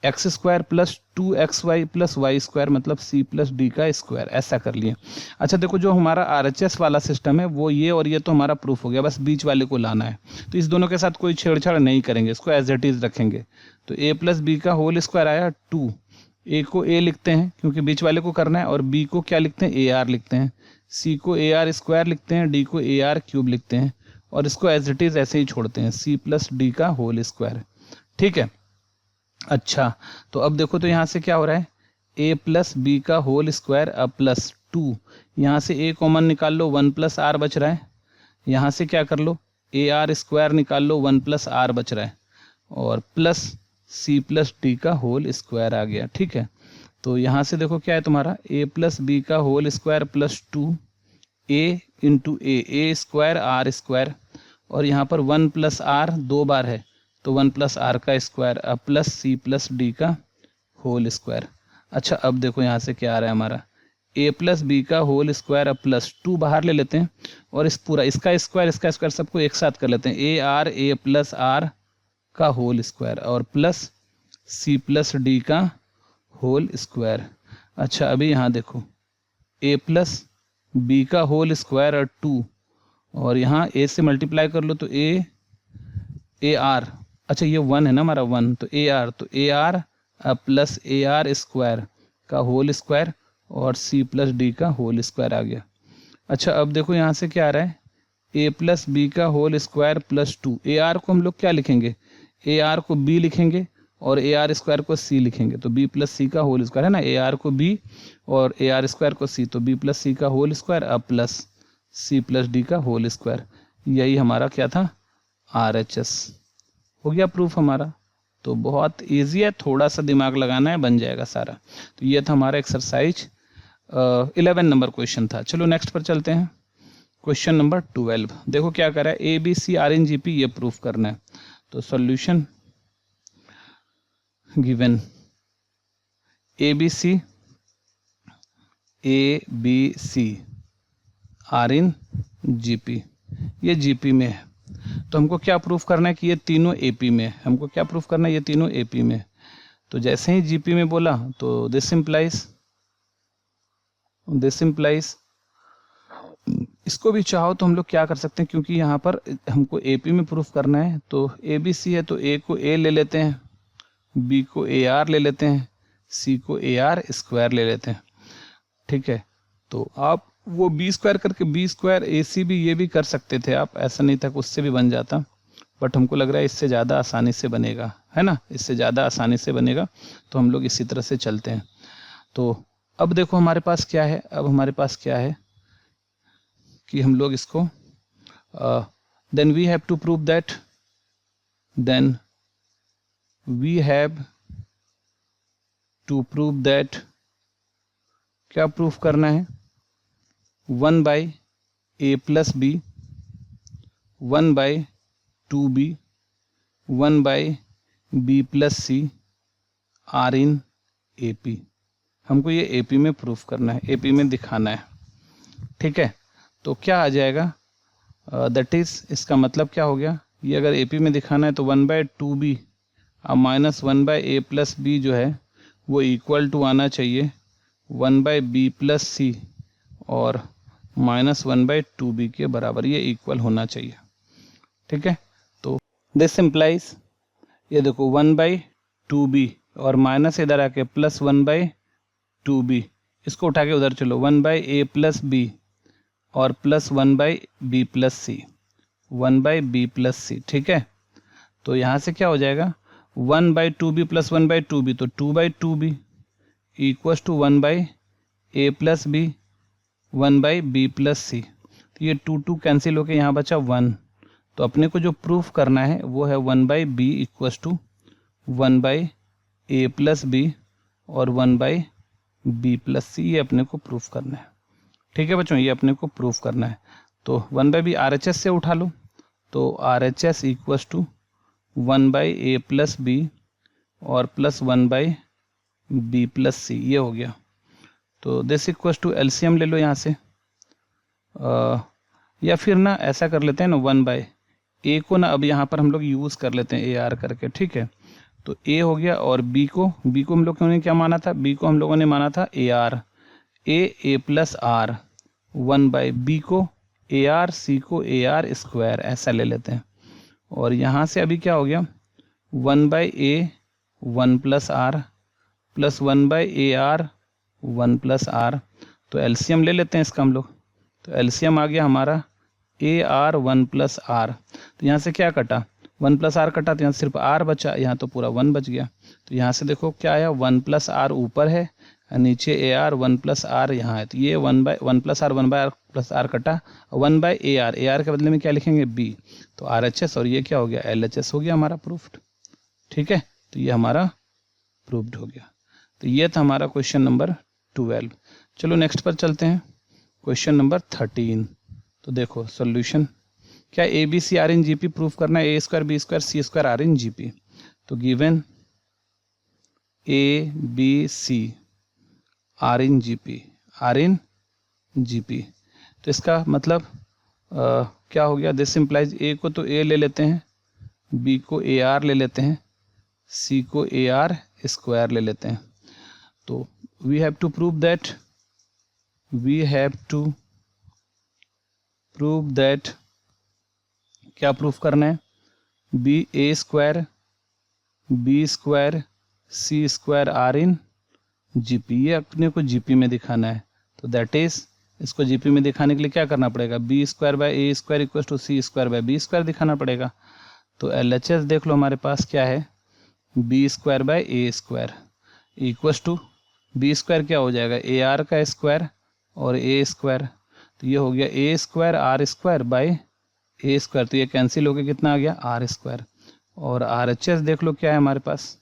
[SPEAKER 1] X square plus 2xy plus Y square मतलब c प्लस डी का स्क्वायर, ऐसा कर लिए। अच्छा देखो, जो हमारा RHS वाला सिस्टम है वो ये और ये तो हमारा प्रूफ हो गया, बस बीच वाले को लाना है। तो इस दोनों के साथ कोई छेड़छाड़ नहीं करेंगे, इसको एज इट इज रखेंगे। तो a प्लस बी का होल स्क्वायर आया 2, a को a लिखते हैं क्योंकि बीच वाले को करना है, और b को क्या लिखते हैं, AR लिखते हैं, c को AR स्क्वायर लिखते हैं, d को AR क्यूब लिखते हैं, और इसको एज इट इज ऐसे ही छोड़ते हैं, c प्लस डी का होल स्क्वायर। ठीक है, अच्छा, तो अब देखो तो यहाँ से क्या हो रहा है, a प्लस बी का होल स्क्वायर अब प्लस 2, यहाँ से a कॉमन निकाल लो, 1 प्लस आर बच रहा है, यहाँ से क्या कर लो, ए आर स्क्वायर निकाल लो, 1 प्लस आर बच रहा है, और प्लस c प्लस डी का होल स्क्वायर आ गया। ठीक है, तो यहाँ से देखो क्या है तुम्हारा, a प्लस बी का whole square plus 2a into A square R square, और यहाँ पर 1 प्लस आर 2 बार है तो 1 प्लस आर का स्क्वायर अब प्लस सी प्लस डी का होल स्क्वायर। अच्छा, अब देखो यहाँ से क्या आ रहा है हमारा, a प्लस बी का होल स्क्वायर अब प्लस 2 बाहर ले लेते हैं, और इस पूरा इसका स्क्वायर सबको एक साथ कर लेते हैं, a प्लस आर का होल स्क्वायर और प्लस सी प्लस डी का होल स्क्वायर। अच्छा, अभी यहाँ देखो a प्लस बी का होल स्क्वायर और 2, और यहाँ a से मल्टीप्लाई कर लो तो ए आर, अच्छा ये 1 है ना हमारा 1, तो A are plus A R square का होल स्क्वायर और सी प्लस डी का होल स्क्वायर आ गया। अच्छा अब देखो यहाँ से क्या आ रहा है, ए प्लस बी का whole square plus 2। A R को हम लोग क्या लिखेंगे, ए आर को बी लिखेंगे और ए आर स्क्वायर को सी लिखेंगे। तो बी प्लस सी का होल स्क्वायर है ना, ए आर को बी और ए आर स्क्वायर को सी, तो बी प्लस सी का होल स्क्वायर अब प्लस सी प्लस डी का होल स्क्वायर। यही हमारा क्या था, आर एच एस। हो गया प्रूफ हमारा। तो बहुत इजी है, थोड़ा सा दिमाग लगाना है, बन जाएगा सारा। तो ये था हमारा एक्सरसाइज 11 नंबर क्वेश्चन था। चलो नेक्स्ट पर चलते हैं। क्वेश्चन नंबर 12 देखो क्या कर रहा है, A B C are in G P, ये प्रूफ करना है। तो solution given A B C are in G P, ये जी पी में है। तो हमको क्या प्रूफ करना है कि ये तीनों ए पी में है। हमको क्या प्रूफ करना है, ये तीनों ए पी में है। तो जैसे ही जी पी में बोला तो दिस इम्प्लाइज इसको भी चाहो तो हम लोग क्या कर सकते हैं, क्योंकि यहाँ पर हमको एपी में प्रूफ करना है। तो ए बी सी है तो ए को ए ले लेते हैं, बी को ए आर ले लेते हैं, सी को ए आर स्क्वायर ले लेते हैं। ठीक है, तो आप वो बी स्क्वायर करके बी स्क्वायर ए सी भी ये भी कर सकते थे आप, ऐसा नहीं था कि उससे भी बन जाता, बट हमको लग रहा है इससे ज़्यादा आसानी से बनेगा, है ना, इससे ज़्यादा आसानी से बनेगा। तो हम लोग इसी तरह से चलते हैं। तो अब देखो हमारे पास क्या है, अब हमारे पास क्या है कि हम लोग इसको then we have to prove that, then we have to prove that, क्या प्रूफ करना है, 1 by A plus B, 1 by 2b, 1 by B plus C are in A P. हमको ये ए पी में प्रूफ करना है, ए पी में दिखाना है। ठीक है, तो क्या आ जाएगा, दैट इज, इसका मतलब क्या हो गया, ये अगर ए पी में दिखाना है तो 1 बाई 2b और minus 1 by A plus B जो है वो इक्वल टू आना चाहिए 1 बाई बी प्लस सी और माइनस 1 बाई 2b के बराबर, ये इक्वल होना चाहिए। ठीक है, तो दिस इम्प्लाइज, ये देखो 1 बाई 2b और माइनस इधर आके प्लस 1 बाई 2b, इसको उठा के उधर चलो 1 बाई ए प्लस बी और plus 1 by B plus C, 1 by B plus C. ठीक है, तो यहाँ से क्या हो जाएगा 1 by 2b plus 1 by 2b, तो 2 by 2b equals to 1 by A plus B 1 by B plus C. तो ये 2 कैंसिल होके यहाँ बचा 1। तो अपने को जो प्रूफ करना है वो है 1 by B equals to 1 by A plus B और 1 बाई बी प्लस सी, ये अपने को प्रूफ करना है। ठीक है बच्चों, ये अपने को प्रूफ करना है। तो 1 by B R H S से उठा लो, तो R H S equals to 1 by A plus B और plus 1 by B plus C, ये हो गया। तो दिस इक्वल्स टू एलसीएम ले लो यहाँ से, या फिर ना ऐसा कर लेते हैं ना 1 बाई ए को ना अब यहाँ पर हम लोग यूज़ कर लेते हैं ए आर करके। ठीक है, तो ए हो गया और बी को हम लोगों ने क्या माना था, बी को हम लोगों ने माना था A R, A plus R, 1 by B को ए आर, सी को ए आर स्क्वायर, ऐसा ले लेते हैं। और यहाँ से अभी क्या हो गया 1 by A 1 plus R plus 1 by A R 1 plus R. तो एलसीएम ले लेते हैं इसका हम लोग। तो एलसीएम आ गया हमारा ए आर 1 प्लस आर। तो यहाँ से क्या कटा 1 प्लस आर कटा, तो यहाँ सिर्फ आर बचा, यहाँ तो पूरा 1 बच गया। तो यहाँ से देखो क्या आया 1 प्लस आर ऊपर है और नीचे ए आर 1 प्लस आर यहाँ है। तो ये 1 plus R 1 by R plus R कटा, 1 बाई ए आर के बदले में क्या लिखेंगे बी, तो आर एच एस, और ये क्या हो गया एल एच एस हो गया हमारा प्रूफ्ड। ठीक है, तो ये हमारा प्रूफ्ड हो गया। तो ये था हमारा क्वेश्चन नंबर 12। चलो नेक्स्ट पर चलते हैं, क्वेश्चन नंबर 13। तो देखो सॉल्यूशन, क्या A B C are in G P proof करना है, A square B square C square are in G P. तो given A B C are in G P, are in G P, तो इसका मतलब क्या हो गया, दिस इम्प्लाइज ए को तो ए ले लेते हैं, बी को ए आर ले लेते हैं, सी को ए आर स्क्वायर ले लेते हैं। तो we have to prove that, क्या प्रूफ करना है, B A square B square C square are in GP, ये अपने को जीपी में दिखाना है। तो दैट इज इसको जीपी में दिखाने के लिए क्या करना पड़ेगा, B square by A square equal to C square by B square दिखाना पड़ेगा। तो LHS देख लो हमारे पास क्या है, B square by A square equal to B square क्या हो जाएगा, ए आर का स्क्वायर और ए स्क्वायर, तो ये हो गया A square R square by A square, तो ये कैंसिल होकर कितना आ गया, आर स्क्वायर। और RHS देख लो क्या है हमारे पास,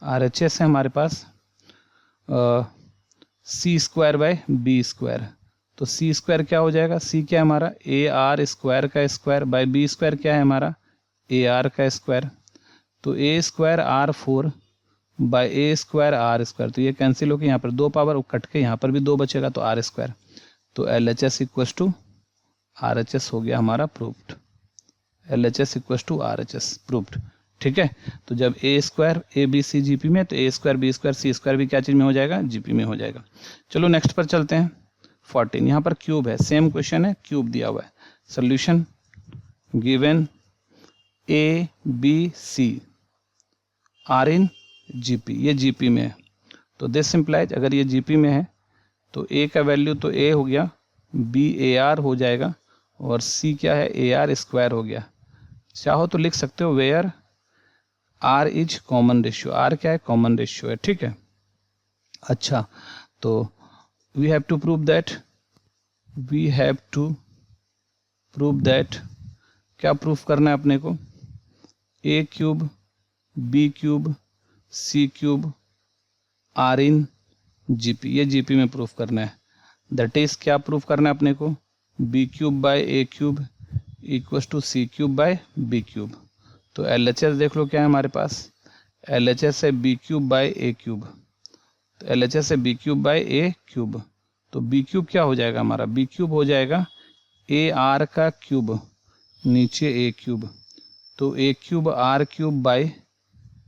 [SPEAKER 1] RHS है हमारे पास C square by B square, तो सी स्क्वायर क्या हो जाएगा, सी क्या है हमारा ए आर स्क्वायर का स्क्वायर बाय बी स्क्वायर क्या है हमारा ए आर का स्क्वायर, तो A square R 4 by A square R square, तो ये कैंसिल होकर यहाँ पर 2 पावर कट के यहाँ पर भी 2 बचेगा तो आर स्क्वायर, तो LHS इक्वल टू RHS हो गया हमारा proofed, LHS equal to RHS proofed. ठीक है, तो जब A square A B C GP में, तो A square B square C square भी क्या चीज़ में हो जाएगा, जीपी में हो जाएगा। चलो नेक्स्ट पर चलते हैं। 14 यहाँ पर क्यूब है, सेम क्वेश्चन है, क्यूब दिया हुआ है। Solution given A B C are in GP, ये जीपी में है, तो दिस सिंप्लाइज अगर ये जीपी में है तो ए का वैल्यू तो ए हो गया, बी ए आर हो जाएगा और सी क्या है, ए आर स्क्वायर हो गया। चाहो तो लिख सकते हो where R is common ratio, R क्या है, कॉमन रेशियो है। ठीक है, अच्छा तो we have to prove that क्या प्रूफ करना है अपने को, A cube B cube C cube are in GP, ये जीपी में प्रूफ करना है। दैट इज क्या प्रूफ करना है अपने को, B cube by A cube equal to C cube by B cube. तो LHS देख लो क्या है हमारे पास, LHS है B cube by A cube, तो LHS है B cube by A cube, तो बी क्यूब क्या हो जाएगा हमारा, बी क्यूब हो जाएगा ए आर का क्यूब नीचे ए क्यूब, तो A cube R cube by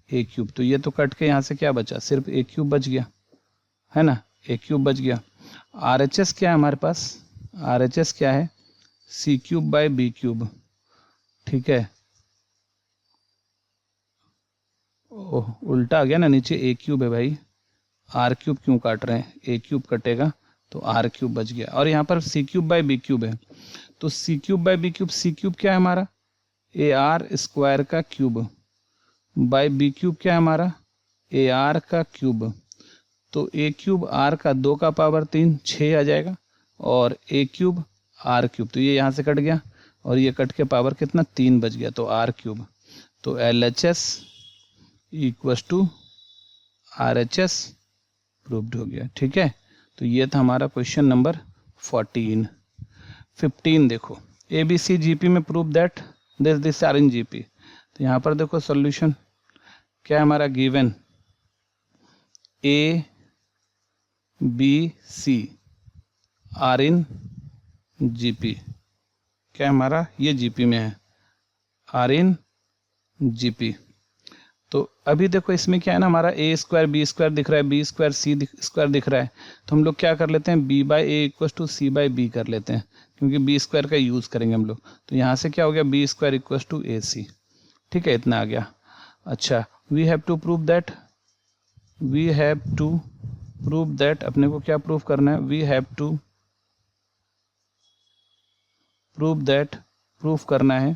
[SPEAKER 1] A cube, तो ये तो कट के यहाँ से क्या बचा, सिर्फ ए क्यूब बच गया है ना, ए क्यूब बच गया। RHS क्या है हमारे पास, RHS क्या है, सी क्यूब बाय बी क्यूब। ठीक है, ओह उल्टा आ गया ना, नीचे ए क्यूब है भाई, आर क्यूब क्यों काट रहे हैं, ए क्यूब कटेगा तो आर क्यूब बच गया, और यहाँ पर C cube by B cube है, तो C cube by B cube, C cube क्या है हमारा ए आर स्क्वायर का क्यूब बाय बी क्यूब क्या है हमारा ए आर का क्यूब, तो ए क्यूब आर का 2 का पावर 3 6 आ जाएगा, और ए क्यूब आर क्यूब, तो ये यहाँ से कट गया और ये कट के पावर कितना 3 बच गया, तो आर क्यूब, तो LHS equal to RHS proved हो गया। ठीक है, तो ये था हमारा क्वेश्चन नंबर 14। 15 देखो, ABC GP में prove that this are in GP, तो यहाँ पर देखो सॉल्यूशन क्या है हमारा, given A B C are in GP, क्या हमारा ये GP में है, आर इन GP। तो अभी देखो इसमें क्या है ना, हमारा ए स्क्वायर बी स्क्वायर दिख रहा है, बी स्क्वायर सी स्क्वायर दिख रहा है, तो हम लोग क्या कर लेते हैं, B by A equal to C by B कर लेते हैं, क्योंकि बी स्क्वायर का यूज़ करेंगे हम लोग, तो यहाँ से क्या हो गया, B square equal to A C. ठीक है, इतना आ गया। अच्छा, we have to prove that अपने को क्या प्रूव करना है, वी हैव टू प्रूफ करना है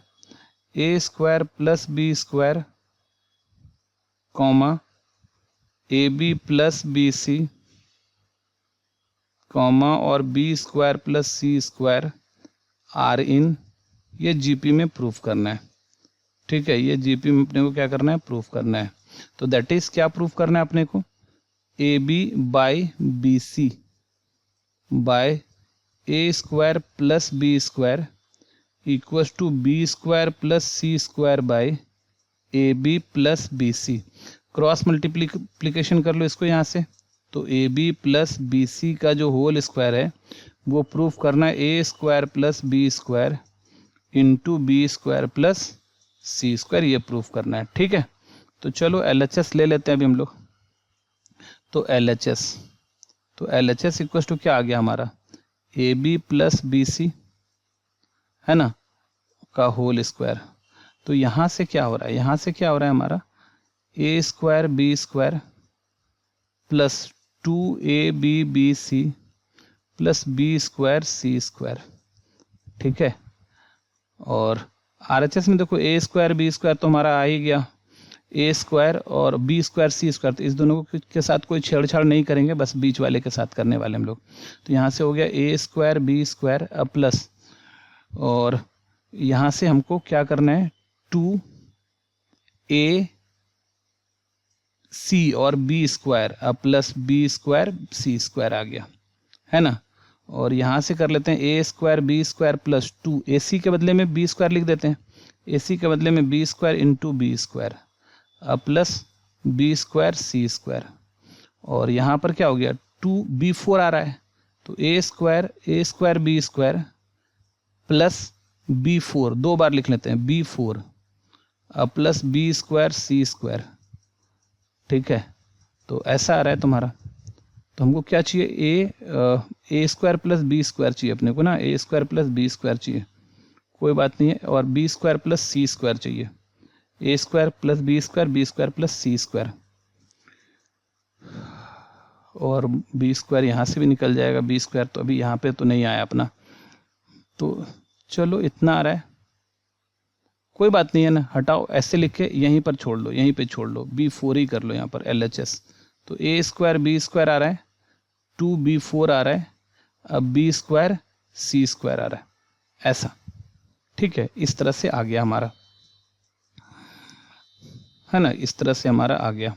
[SPEAKER 1] A square plus B square comma A B plus B C comma और B square plus C square are in, ये जीपी में प्रूफ करना है। ठीक है, ये जीपी में अपने को क्या करना है, प्रूफ करना है। तो दैट इज क्या प्रूफ करना है अपने को, A B by B C by A square plus B square equal to B square plus C square by A B plus B C. Cross multiplication कर लो इसको यहाँ से, तो A B plus B C का जो होल स्क्वायर है वो प्रूफ करना है A square plus B square into B square plus C square, ये प्रूफ करना है। ठीक है, तो चलो LHS ले लेते हैं अभी हम लोग। तो LHS इक्वल टू क्या आ गया हमारा, A B plus B C है ना का होल स्क्वायर। तो यहाँ से क्या हो रहा है, यहाँ से क्या हो रहा है हमारा, A square B square plus 2ab BC plus B square C square, ठीक है। और RHS में देखो ए स्क्वायर बी स्क्वायर तो हमारा आ ही गया, ए स्क्वायर और बी स्क्वायर सी स्क्वायर, तो इस दोनों के साथ कोई छेड़छाड़ नहीं करेंगे, बस बीच वाले के साथ करने वाले हम लोग। तो यहाँ से हो गया ए स्क्वायर बी स्क्वायर अब प्लस, और यहाँ से हमको क्या करना है 2a सी और बी स्क्वायर अब plus B square C square आ गया, है ना। और यहाँ से कर लेते हैं A square B square plus 2ac के बदले में बी स्क्वायर लिख देते हैं, ac के बदले में B square into B square अब plus B square C square. और यहाँ पर क्या हो गया 2b4 आ रहा है, तो A square B square plus b4 दो बार लिख लेते हैं b4 अब plus B square C square, ठीक है। तो ऐसा आ रहा है तुम्हारा। तो हमको क्या चाहिए A square plus B square चाहिए अपने को ना, A square plus B square चाहिए, कोई बात नहीं है। और B square plus C square चाहिए, A square plus B square plus C square, और बी स्क्वायर यहाँ से भी निकल जाएगा, बी स्क्वायर तो अभी यहाँ पे तो नहीं आया अपना, तो चलो इतना आ रहा है, कोई बात नहीं है ना, हटाओ, ऐसे लिख के यहीं पर छोड़ लो, यहीं पे छोड़ लो, b4 ही कर लो यहाँ पर LHS। तो ए स्क्वायर बी स्क्वायर आ रहा है, 2b4 आ रहा है, अब बी स्क्वायर सी स्क्वायर आ रहा है, ऐसा, ठीक है। इस तरह से आ गया हमारा, है ना, इस तरह से हमारा आ गया।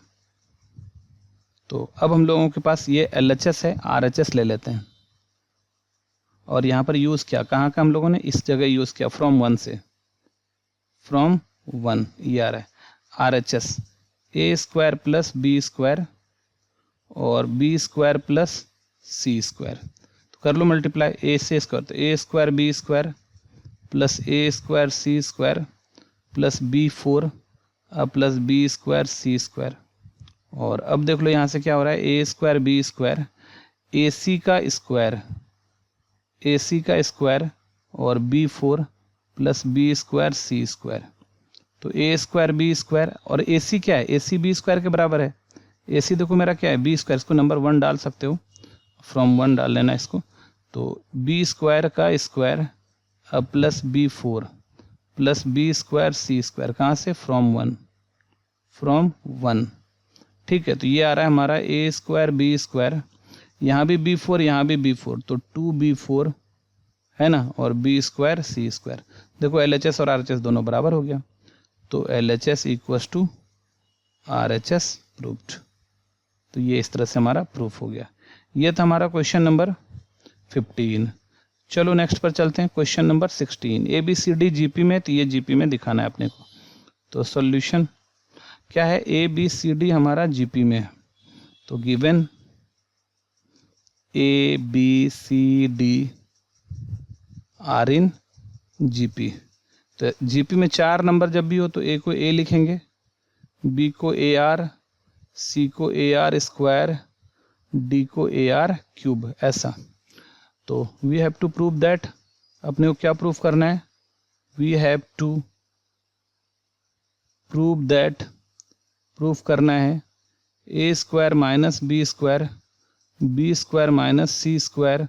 [SPEAKER 1] तो अब हम लोगों के पास ये LHS है, RHS ले लेते हैं। और यहाँ पर यूज़ किया कहाँ का हम लोगों ने, इस जगह यूज़ किया फ्रॉम 1 से, फ्रॉम 1 ये आ रहा है RHS ए स्क्वायर प्लस बी स्क्वायर और B square plus C square. तो कर लो मल्टीप्लाई, ए से स्क्वायर, तो A square B square plus A square C square plus b4 अब plus B square C square. और अब देख लो यहाँ से क्या हो रहा है, A square B square AC का स्क्वायर और b4 plus B square C square. तो ए स्क्वायर बी स्क्वायर और AC क्या है, AC बी स्क्वायर के बराबर है। AC देखो मेरा क्या है बी स्क्वायर, इसको नंबर 1 डाल सकते हो, फ्रॉम 1 डाल लेना इसको। तो बी स्क्वायर का स्क्वायर अब plus b4 plus B square C square, कहाँ से, फ्रॉम 1, ठीक है। तो ये आ रहा है हमारा ए स्क्वायर बी स्क्वायर, यहाँ भी b4 यहाँ भी b4, तो 2b4 है ना, और बी स्क्वायर सी स्क्वायर। देखो LHS और RHS दोनों बराबर हो गया, तो LHS equals to RHS proved. तो ये इस तरह से हमारा प्रूफ हो गया। ये था हमारा क्वेश्चन नंबर 15। चलो नेक्स्ट पर चलते हैं, क्वेश्चन नंबर 16। ABCD GP में, तो ये GP में दिखाना है अपने को। तो सॉल्यूशन क्या है, ABCD हमारा GP में है। तो given ABCD are in GP। तो GP में 4 नंबर जब भी हो तो A को A लिखेंगे, B को AR, C को AR स्क्वायर, D को AR क्यूब, ऐसा। तो we have to prove that, अपने को क्या प्रूफ करना है, we have to prove that, proof करना है A square minus B square, B square minus C square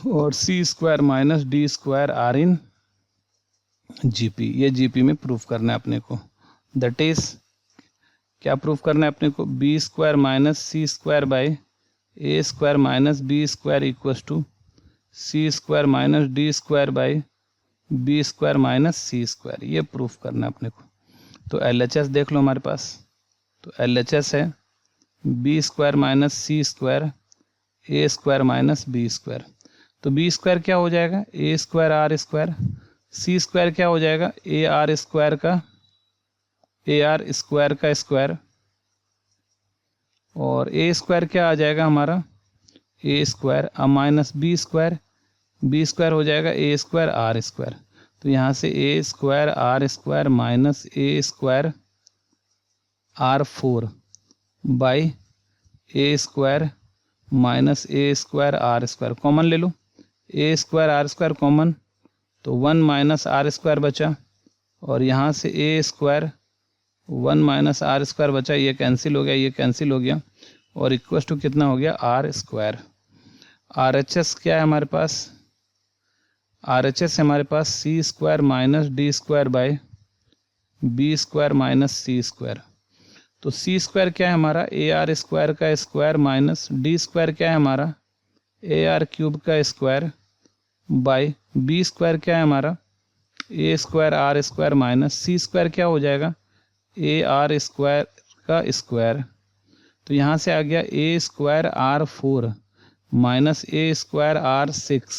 [SPEAKER 1] और C square minus D square are in GP। ये GP में प्रूफ करना है अपने को। दैट इज क्या प्रूफ करना है अपने को, B square minus C square by A square minus B square equals to C square minus D square by B square minus C square. ये प्रूफ करना है अपने को। तो LHS देख लो हमारे पास, तो LHS है B square minus C square A square minus B square. तो B स्क्वायर क्या हो जाएगा, A square R square, C square क्या हो जाएगा, AR स्क्वायर का स्क्वायर, और A स्क्वायर क्या आ जाएगा हमारा, A square minus B square हो जाएगा A स्क्वायर आर स्क्वायर। तो यहाँ से A square R square minus A square R4 by A square minus A square R square, common ले लो, A square R square common, तो 1 माइनस आर स्क्वायर बचा, और यहाँ से A square 1 minus R square बचा, ये कैंसिल हो गया, ये कैंसिल हो गया, और इक्वल टू कितना हो गया, आर स्क्वायर। RHS क्या है हमारे पास, RHS है हमारे पास C square minus D square by B square minus C square. तो सी स्क्वायर क्या है हमारा, ए आर स्क्वायर का स्क्वायर माइनस डी स्क्वायर क्या है हमारा, ए आर क्यूब का स्क्वायर बाई बी स्क्वायर क्या है हमारा, A square R square minus C square क्या हो जाएगा, ए आर स्क्वायर का स्क्वायर। तो यहाँ से आ गया A square R 4 minus A square R 6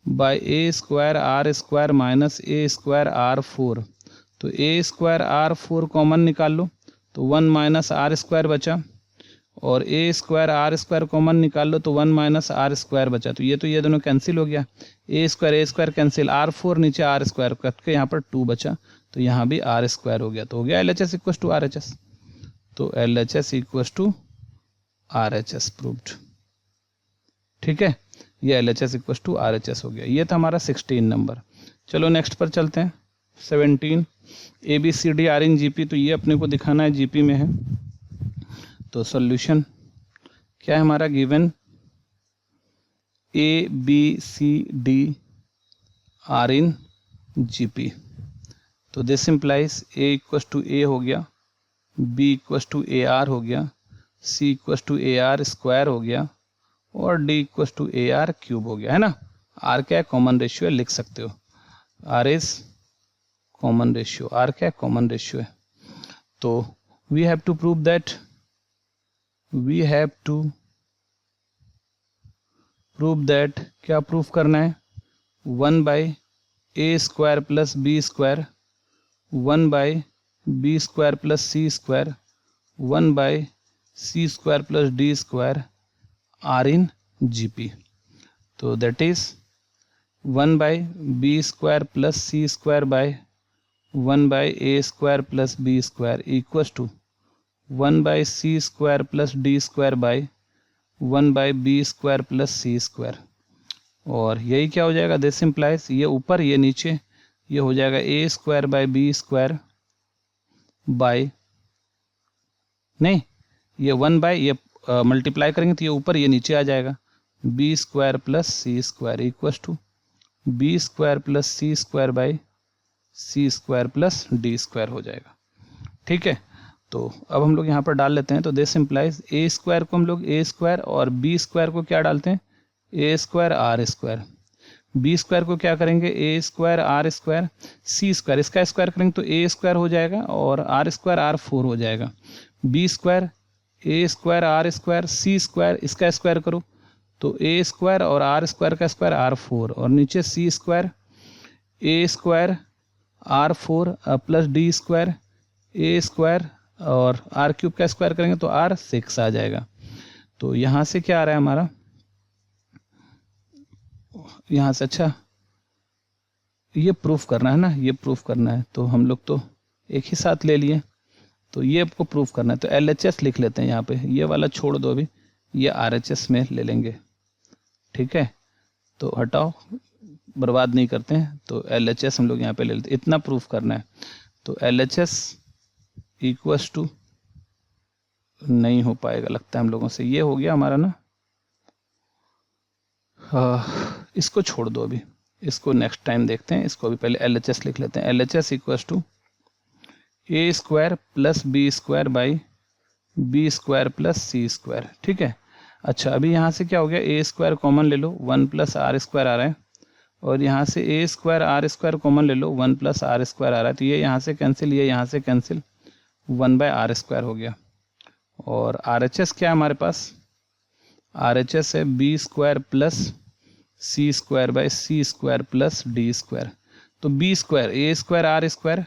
[SPEAKER 1] by A square R square minus A square R 4। तो ए स्क्वायर आर 4 कॉमन निकाल लो तो 1 माइनस आर स्क्वायर बचा, और ए स्क्वायर आर स्क्वायर कॉमन निकाल लो तो 1 माइनस आर स्क्वायर बचा। तो ये दोनों कैंसिल हो गया, ए स्क्वायर कैंसिल, आर 4 नीचे आर स्क्वायर करके यहाँ पर 2 बचा, तो यहाँ भी आर स्क्वायर हो गया। तो हो गया L H S equals to R H S. तो L H S equals to R H S proved. ठीक है, ये L H S equals to R H S हो गया। ये था हमारा 16 नंबर। चलो नेक्स्ट पर चलते हैं। 17 A B C D are in G P. तो ये अपने को दिखाना है जीपी में है। तो सॉल्यूशन क्या है हमारा, given A B C D are in GP. तो this implies A equals to A हो गया, B equals to A R हो गया, C equals to A R square हो गया, और D equals to A R cube हो गया, है ना। आर क्या है, कॉमन रेशियो है, लिख सकते हो। R is common ratio, R क्या है, कॉमन रेशियो है। तो we have to prove that, we have to prove that, क्या प्रूफ करना है, 1 by A square plus B square, 1 by B square plus C square, 1 by C square plus D square are in GP. तो that is 1 by B square plus C square by 1 by A square plus B square equals to 1 by C square plus D square by 1 by B square plus C square. और यही क्या हो जाएगा, दिस इम्प्लाइज, ये ऊपर ये नीचे, ये हो जाएगा A square by B square by, नहीं ये 1 बाई, ये मल्टीप्लाई करेंगे तो ये ऊपर ये नीचे आ जाएगा, B square plus C square equals to B square plus C square by C square plus D square हो जाएगा। ठीक है, तो अब हम लोग यहाँ पर डाल लेते हैं। तो दिस इम्प्लाइज ए स्क्वायर को हम लोग ए स्क्वायर और बी स्क्वायर को क्या डालते हैं, A square R square, B square को क्या करेंगे, A square R square, C square इसका स्क्वायर करेंगे तो ए स्क्वायर हो जाएगा, और आर स्क्वायर आर 4 हो जाएगा, B square A square R square, C square इसका स्क्वायर करो तो ए स्क्वायर और आर स्क्वायर का स्क्वायर आर 4, और नीचे C square A square R 4 plus D square A square और आर क्यूब का स्क्वायर करेंगे तो आर 6 आ जाएगा। तो यहाँ से क्या आ रहा है हमारा, यहाँ से, अच्छा ये प्रूफ करना है ना, ये प्रूफ करना है। तो हम लोग तो एक ही साथ ले लिए, तो ये आपको प्रूफ करना है। तो एल एच एस लिख लेते हैं यहाँ पे, ये वाला छोड़ दो अभी, ये आर एच एस में ले लेंगे। ठीक है, तो हटाओ, बर्बाद नहीं करते हैं। तो एल एच एस हम लोग यहाँ पे ले लेते, इतना प्रूफ करना है। तो L H S equals to, नहीं हो पाएगा लगता है हम लोगों से, ये हो गया हमारा ना, इसको छोड़ दो अभी, इसको नेक्स्ट टाइम देखते हैं। इसको अभी पहले एल एच एस लिख लेते हैं। L H S equals to A square plus B square by B square plus C square. ठीक है, अच्छा अभी यहाँ से क्या हो गया, ए स्क्वायर कॉमन ले लो, 1 प्लस आर स्क्वायर आ रहा है, और यहाँ से A square R square common ले लो, 1 प्लस आर स्क्वायर आ रहा है, तो ये यहाँ से कैंसिल, ये यहाँ से कैंसिल, 1 बाय आर स्क्वायर हो गया। और आर एच एस क्या है हमारे पास, आर एच एस है B square plus C square by C square plus D square. तो B square A square R square,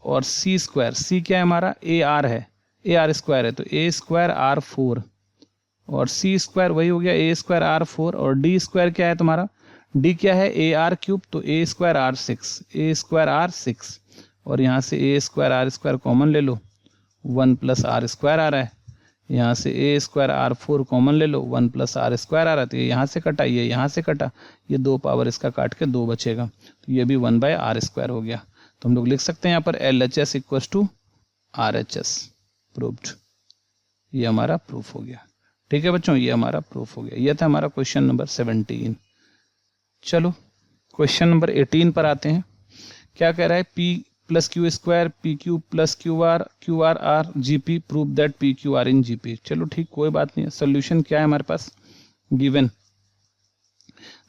[SPEAKER 1] और सी स्क्वायर, सी क्या है हमारा, ए आर है, ए आर स्क्वायर है, तो ए स्क्वायर आर 4, और सी स्क्वायर वही हो गया ए स्क्वायर आर 4, और डी स्क्वायर क्या है तुम्हारा, डी क्या है ए आर क्यूब, तो A square R 6, A square R 6, और यहाँ से A square R square common ले लो, 1 प्लस आर स्क्वायर आ रहा है, यहाँ से ए स्क्वायर आर 4 कॉमन ले लो, 1 प्लस आर स्क्वायर आ रहा है, तो ये यहाँ से कटा, ये यहाँ से कटा, ये 2 पावर इसका काट के 2 बचेगा, तो ये भी 1 बाय आर स्क्वायर हो गया। तो हम लोग लिख सकते हैं यहाँ पर L H S equals to R H S proved, ये हमारा प्रूफ हो गया। ठीक है बच्चों, ये हमारा प्रूफ हो गया। ये था हमारा क्वेश्चन नंबर 17। चलो क्वेश्चन नंबर 18 पर आते हैं। क्या कह रहा है, P plus Q square P Q plus Q R are G P, prove that P Q R in G P. चलो ठीक, कोई बात नहीं है। सोल्यूशन क्या है हमारे पास, गिवन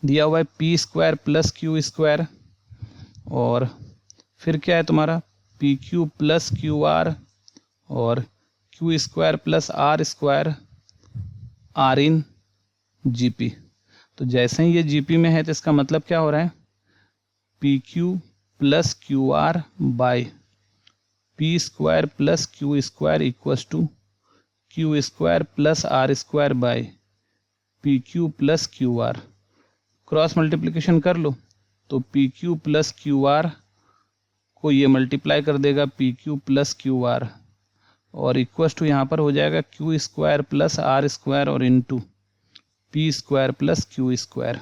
[SPEAKER 1] दिया हुआ है P square plus Q square, और फिर क्या है तुम्हारा P Q plus Q R, और Q square plus R square are in G P. तो जैसे ही ये जी पी में है तो इसका मतलब क्या हो रहा है, P Q plus Q R by P square plus Q square equals to Q square plus R square by P Q plus Q R. Cross multiplication कर लो तो P Q plus Q R को ये मल्टीप्लाई कर देगा P Q plus Q R, और इक्वस टू यहाँ पर हो जाएगा Q square plus R square और into P square plus Q square.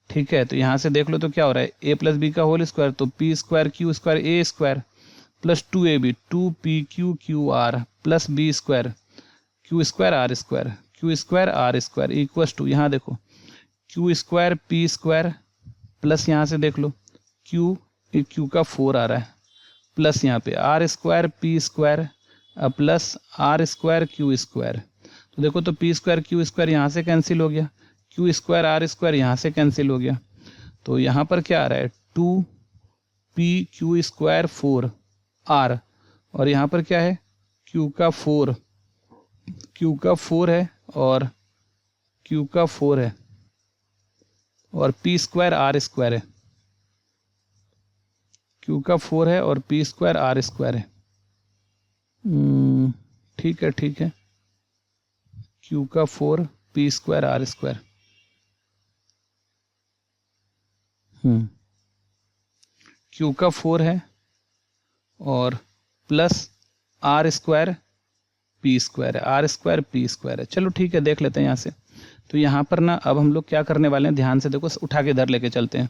[SPEAKER 1] ठीक है, तो यहाँ से देख लो तो क्या हो रहा है, ए प्लस बी का होल स्क्वायर, तो P square Q square A square plus 2ab 2pq Q R plus B square Q square R square equals to, यहाँ देखो Q square P square plus यहाँ से देख लो क्यू का 4 आ रहा है, प्लस यहाँ पे R square P square plus R square Q square. तो देखो तो पी स्क्वायर क्यू स्क्वायर यहाँ से कैंसिल हो गया, क्यू स्क्वायर आर स्क्वायर यहाँ से कैंसिल हो गया, तो यहाँ पर क्या आ रहा है 2p क्यू स्क्वायर 4 आर, और यहाँ पर क्या है क्यू का 4 है और क्यू का 4 है, और पी स्क्वायर आर स्क्वायर है, क्यू का 4 है और पी स्क्वायर आर स्क्वायर है। ठीक है, क्यू का 4 P square R square, Q का 4 है और plus R square P square है, आर स्क्वायर पी स्क्वायर है। चलो ठीक है, देख लेते हैं यहाँ से। तो यहाँ पर ना अब हम लोग क्या करने वाले हैं, ध्यान से देखो, उठा के इधर लेके चलते हैं।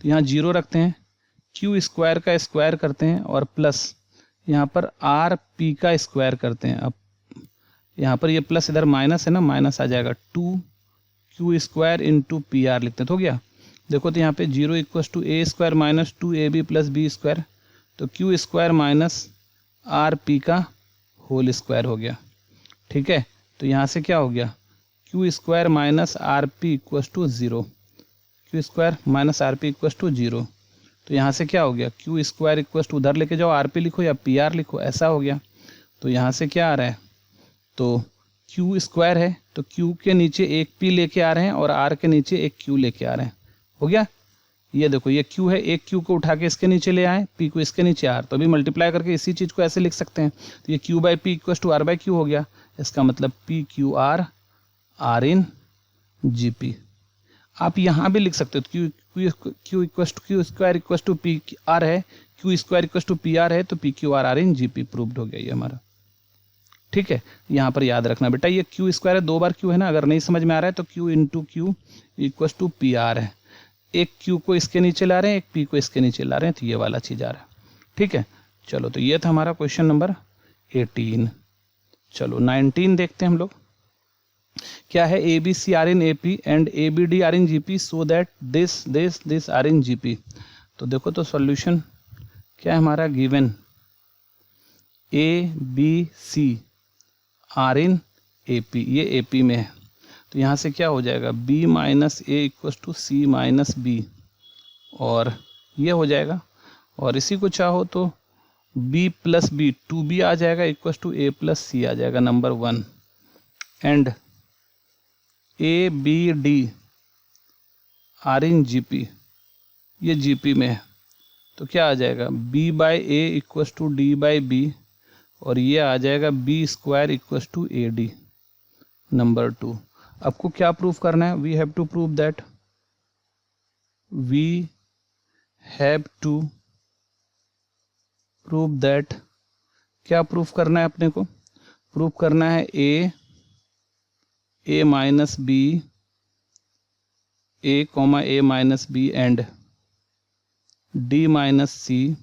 [SPEAKER 1] तो यहाँ 0 रखते हैं, क्यू स्क्वायर का स्क्वायर करते हैं, और प्लस यहाँ पर आर पी का स्क्वायर करते हैं। अब यहाँ पर ये प्लस इधर माइनस है ना, माइनस आ जाएगा 2q square into P R लिखते हैं, तो हो गया। देखो तो यहाँ पे 0 equals to A square minus 2ab plus B square, तो Q square minus R P का होल स्क्वायर हो गया। ठीक है, तो यहाँ से क्या हो गया, Q square minus R P equals to 0, Q square minus R P equals to 0। तो यहाँ से क्या हो गया, क्यू स्क्वायर इक्वस टू उधर लेके जाओ, आर पी लिखो या पी आर लिखो, ऐसा हो गया। तो यहाँ से क्या आ रहा है, तो क्यू स्क्वायर है तो क्यू के नीचे एक पी लेके आ रहे हैं और आर के नीचे एक क्यू लेके आ रहे हैं, हो गया। ये देखो ये क्यू है, एक क्यू को उठा के इसके नीचे ले आए, पी को इसके नीचे आर, तो अभी मल्टीप्लाई करके इसी चीज़ को ऐसे लिख सकते हैं। तो ये Q by P equals to R by Q हो गया, इसका मतलब P Q R are in G P. आप यहाँ भी लिख सकते हो, Q equals to Q square equals to P R है, Q square equals to P R है, तो P Q R in G P proved हो गया ये हमारा। ठीक है, यहाँ पर याद रखना बेटा, ये क्यू स्क्वायर है, 2 बार क्यू है ना, अगर नहीं समझ में आ रहा है तो Q into Q equals to P R है, एक क्यू को इसके नीचे ला रहे हैं, एक पी को इसके नीचे ला रहे हैं, तो ये वाला चीज़ आ रहा है। ठीक है, चलो तो ये था हमारा क्वेश्चन नंबर 18। चलो 19 देखते हैं हम लोग। क्या है, A B C are in A P and A B D are in G P so that this are in G P. तो देखो तो सॉल्यूशन क्या है हमारा, given A B C are in A P, ये ए पी में है, तो यहाँ से क्या हो जाएगा, b minus A equals to C minus B, और ये हो जाएगा। और इसी को चाहो तो b प्लस बी 2b आ जाएगा equals to a plus C आ जाएगा, number 1। And A B D are in G P, ये जी पी में है, तो क्या आ जाएगा, b by A equals to D by B, और ये आ जाएगा b square equals to A D, number 2। आपको क्या प्रूफ करना है, we have to prove that क्या प्रूफ करना है अपने को, प्रूफ करना है A minus B, A minus B and D minus C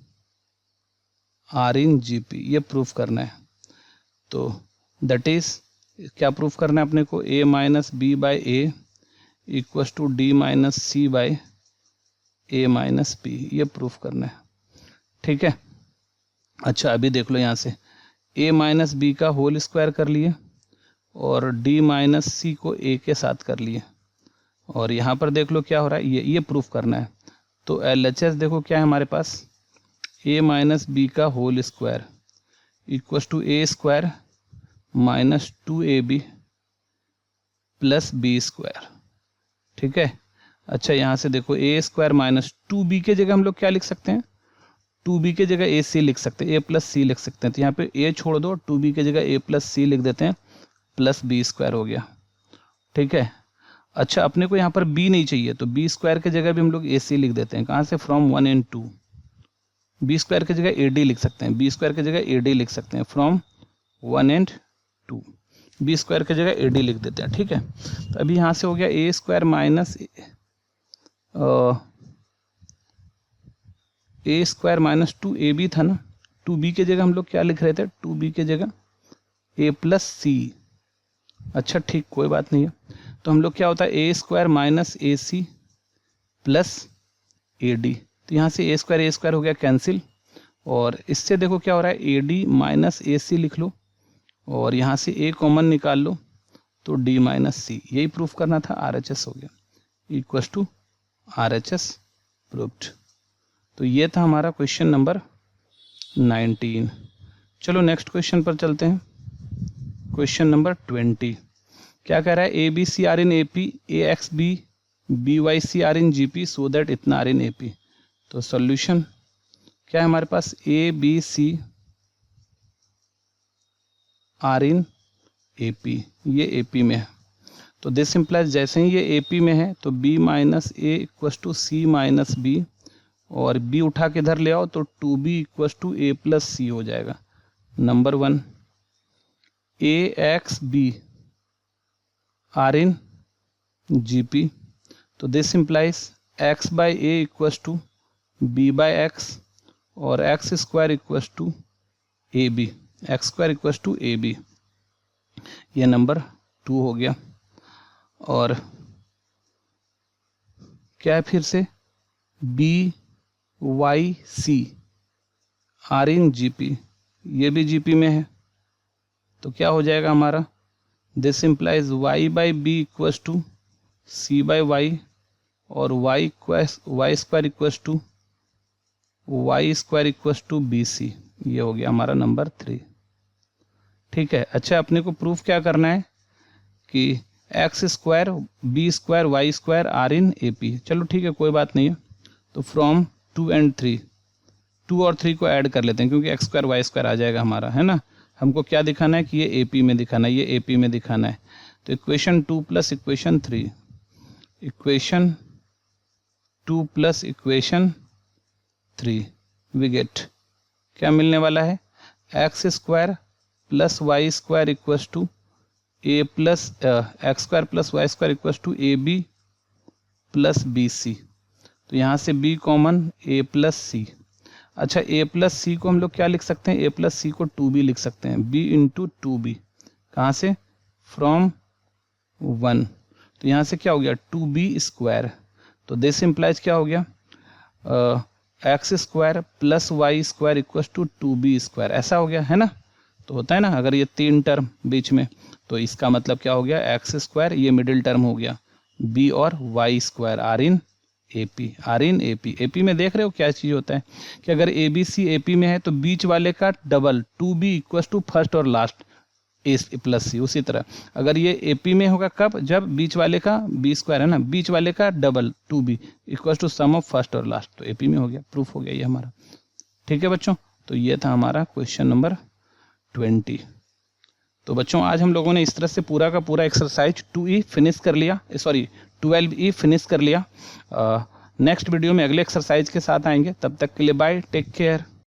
[SPEAKER 1] are in G P, ये प्रूफ करना है। तो दैट इज क्या प्रूफ करना है अपने को, a minus B by A equals to D minus C by A minus B, ये प्रूफ करना है। ठीक है, अच्छा अभी देख लो यहाँ से a माइनस बी का होल स्क्वायर कर लिए और d माइनस सी को a के साथ कर लिए, और यहाँ पर देख लो क्या हो रहा है, ये प्रूफ करना है। तो LHS देखो क्या है हमारे पास, a माइनस बी का whole square equals to A square minus 2ab plus B square. ठीक है, अच्छा यहाँ से देखो a स्क्वायर माइनस 2b के जगह हम लोग क्या लिख सकते हैं, 2b के जगह ac लिख सकते हैं, a प्लस सी लिख सकते हैं। तो यहाँ पे a छोड़ दो, 2b के जगह a प्लस सी लिख देते हैं, प्लस बी स्क्वायर हो गया। ठीक है, अच्छा अपने को यहाँ पर b नहीं चाहिए, तो b स्क्वायर के जगह भी हम लोग ac लिख देते हैं। कहाँ से, फ्रॉम 1 and 2। b स्क्वायर की जगह ad लिख सकते हैं, b स्क्वायर की जगह ad लिख सकते हैं, फ्रॉम 1 and 2। b स्क्वायर की जगह ad लिख देते हैं। ठीक है, तो अभी यहाँ से हो गया a square minus A square minus 2ab था ना, 2b के जगह हम लोग क्या लिख रहे थे, 2b के जगह a प्लस सी। अच्छा ठीक, कोई बात नहीं है। तो हम लोग क्या होता है, A square minus A C plus A D. तो यहाँ से ए स्क्वायर हो गया कैंसिल, और इससे देखो क्या हो रहा है, ए डी माइनस ए सी लिख लो, और यहाँ से ए कॉमन निकाल लो, तो डी माइनस सी। यही प्रूफ करना था, RHS हो गया, इक्वस टू RHS प्रूव्ड। तो ये था हमारा क्वेश्चन नंबर 19। चलो नेक्स्ट क्वेश्चन पर चलते हैं। क्वेश्चन नंबर 20 क्या कह रहा है, A B C are in A P, A X B B Y C are in G P, so that इतना आर इन ए पी। तो सॉल्यूशन क्या है हमारे पास, A B C are in A P, ये ए पी में है। तो दिस इम्प्लाइज जैसे ही ये ए पी में है तो B minus A equals to C minus B, और b उठा के इधर ले आओ तो 2b equals to A plus C हो जाएगा। Number 1, A X B are in G P, तो this implies x by A equals to B by X, और X square equals to A B, X square equals to A B. ये नंबर 2 हो गया। और क्या है फिर से, B Y C are in G P, ये भी जी पी में है। तो क्या हो जाएगा हमारा, this implies Y by B equals to C by Y, और Y square equals to Y square equals to B C. ये हो गया हमारा नंबर 3। ठीक है, अच्छा अपने को प्रूफ क्या करना है कि X square B square Y square are in A P. चलो ठीक है, कोई बात नहीं है। तो फ्रॉम 2 and 3, 2 और 3 को ऐड कर लेते हैं, क्योंकि एक्स स्क्वायर वाई स्क्वायर आ जाएगा हमारा, है ना। हमको क्या दिखाना है कि ये ए पी में दिखाना है, ये ए पी में दिखाना है। तो equation 2 plus equation 3, equation 2 plus equation 3, we get क्या मिलने वाला है, X square plus Y square equals to A plus X square plus Y square equals to A B plus B C. तो यहाँ से b common, a plus C. अच्छा a प्लस सी को हम लोग क्या लिख सकते हैं, a प्लस सी को 2b लिख सकते हैं, b इंटू 2b। कहाँ से, फ्रॉम 1। तो यहाँ से क्या हो गया, 2b स्क्वायर। तो दिस इम्प्लाइज क्या हो गया, x square plus Y square equals two 2b square, ऐसा हो गया, है ना। तो होता है ना, अगर ये 3 टर्म बीच में, तो इसका मतलब क्या हो गया, एक्स स्क्वायर, ये मिडिल टर्म हो गया, b और Y square are in AP, are in A P में देख रहे हो क्या चीज़ होता है कि अगर ए बी सी ए पी में है तो बीच वाले का double 2b equals to first और लास्ट ए प्लस सी। उसी तरह अगर ये ए पी में होगा कब, जब बीच वाले का b स्क्वायर है ना, बीच वाले का double 2b equals to sum of first और लास्ट, तो ए पी में हो गया, प्रूफ हो गया ये हमारा। ठीक है बच्चों, तो ये था हमारा क्वेश्चन नंबर 20। तो बच्चों आज हम लोगों ने इस तरह से पूरा का पूरा एक्सरसाइज 2E फिनिश कर लिया, सॉरी 12E फिनिश कर लिया। नेक्स्ट वीडियो में अगले एक्सरसाइज के साथ आएंगे, तब तक के लिए बाय, टेक केयर।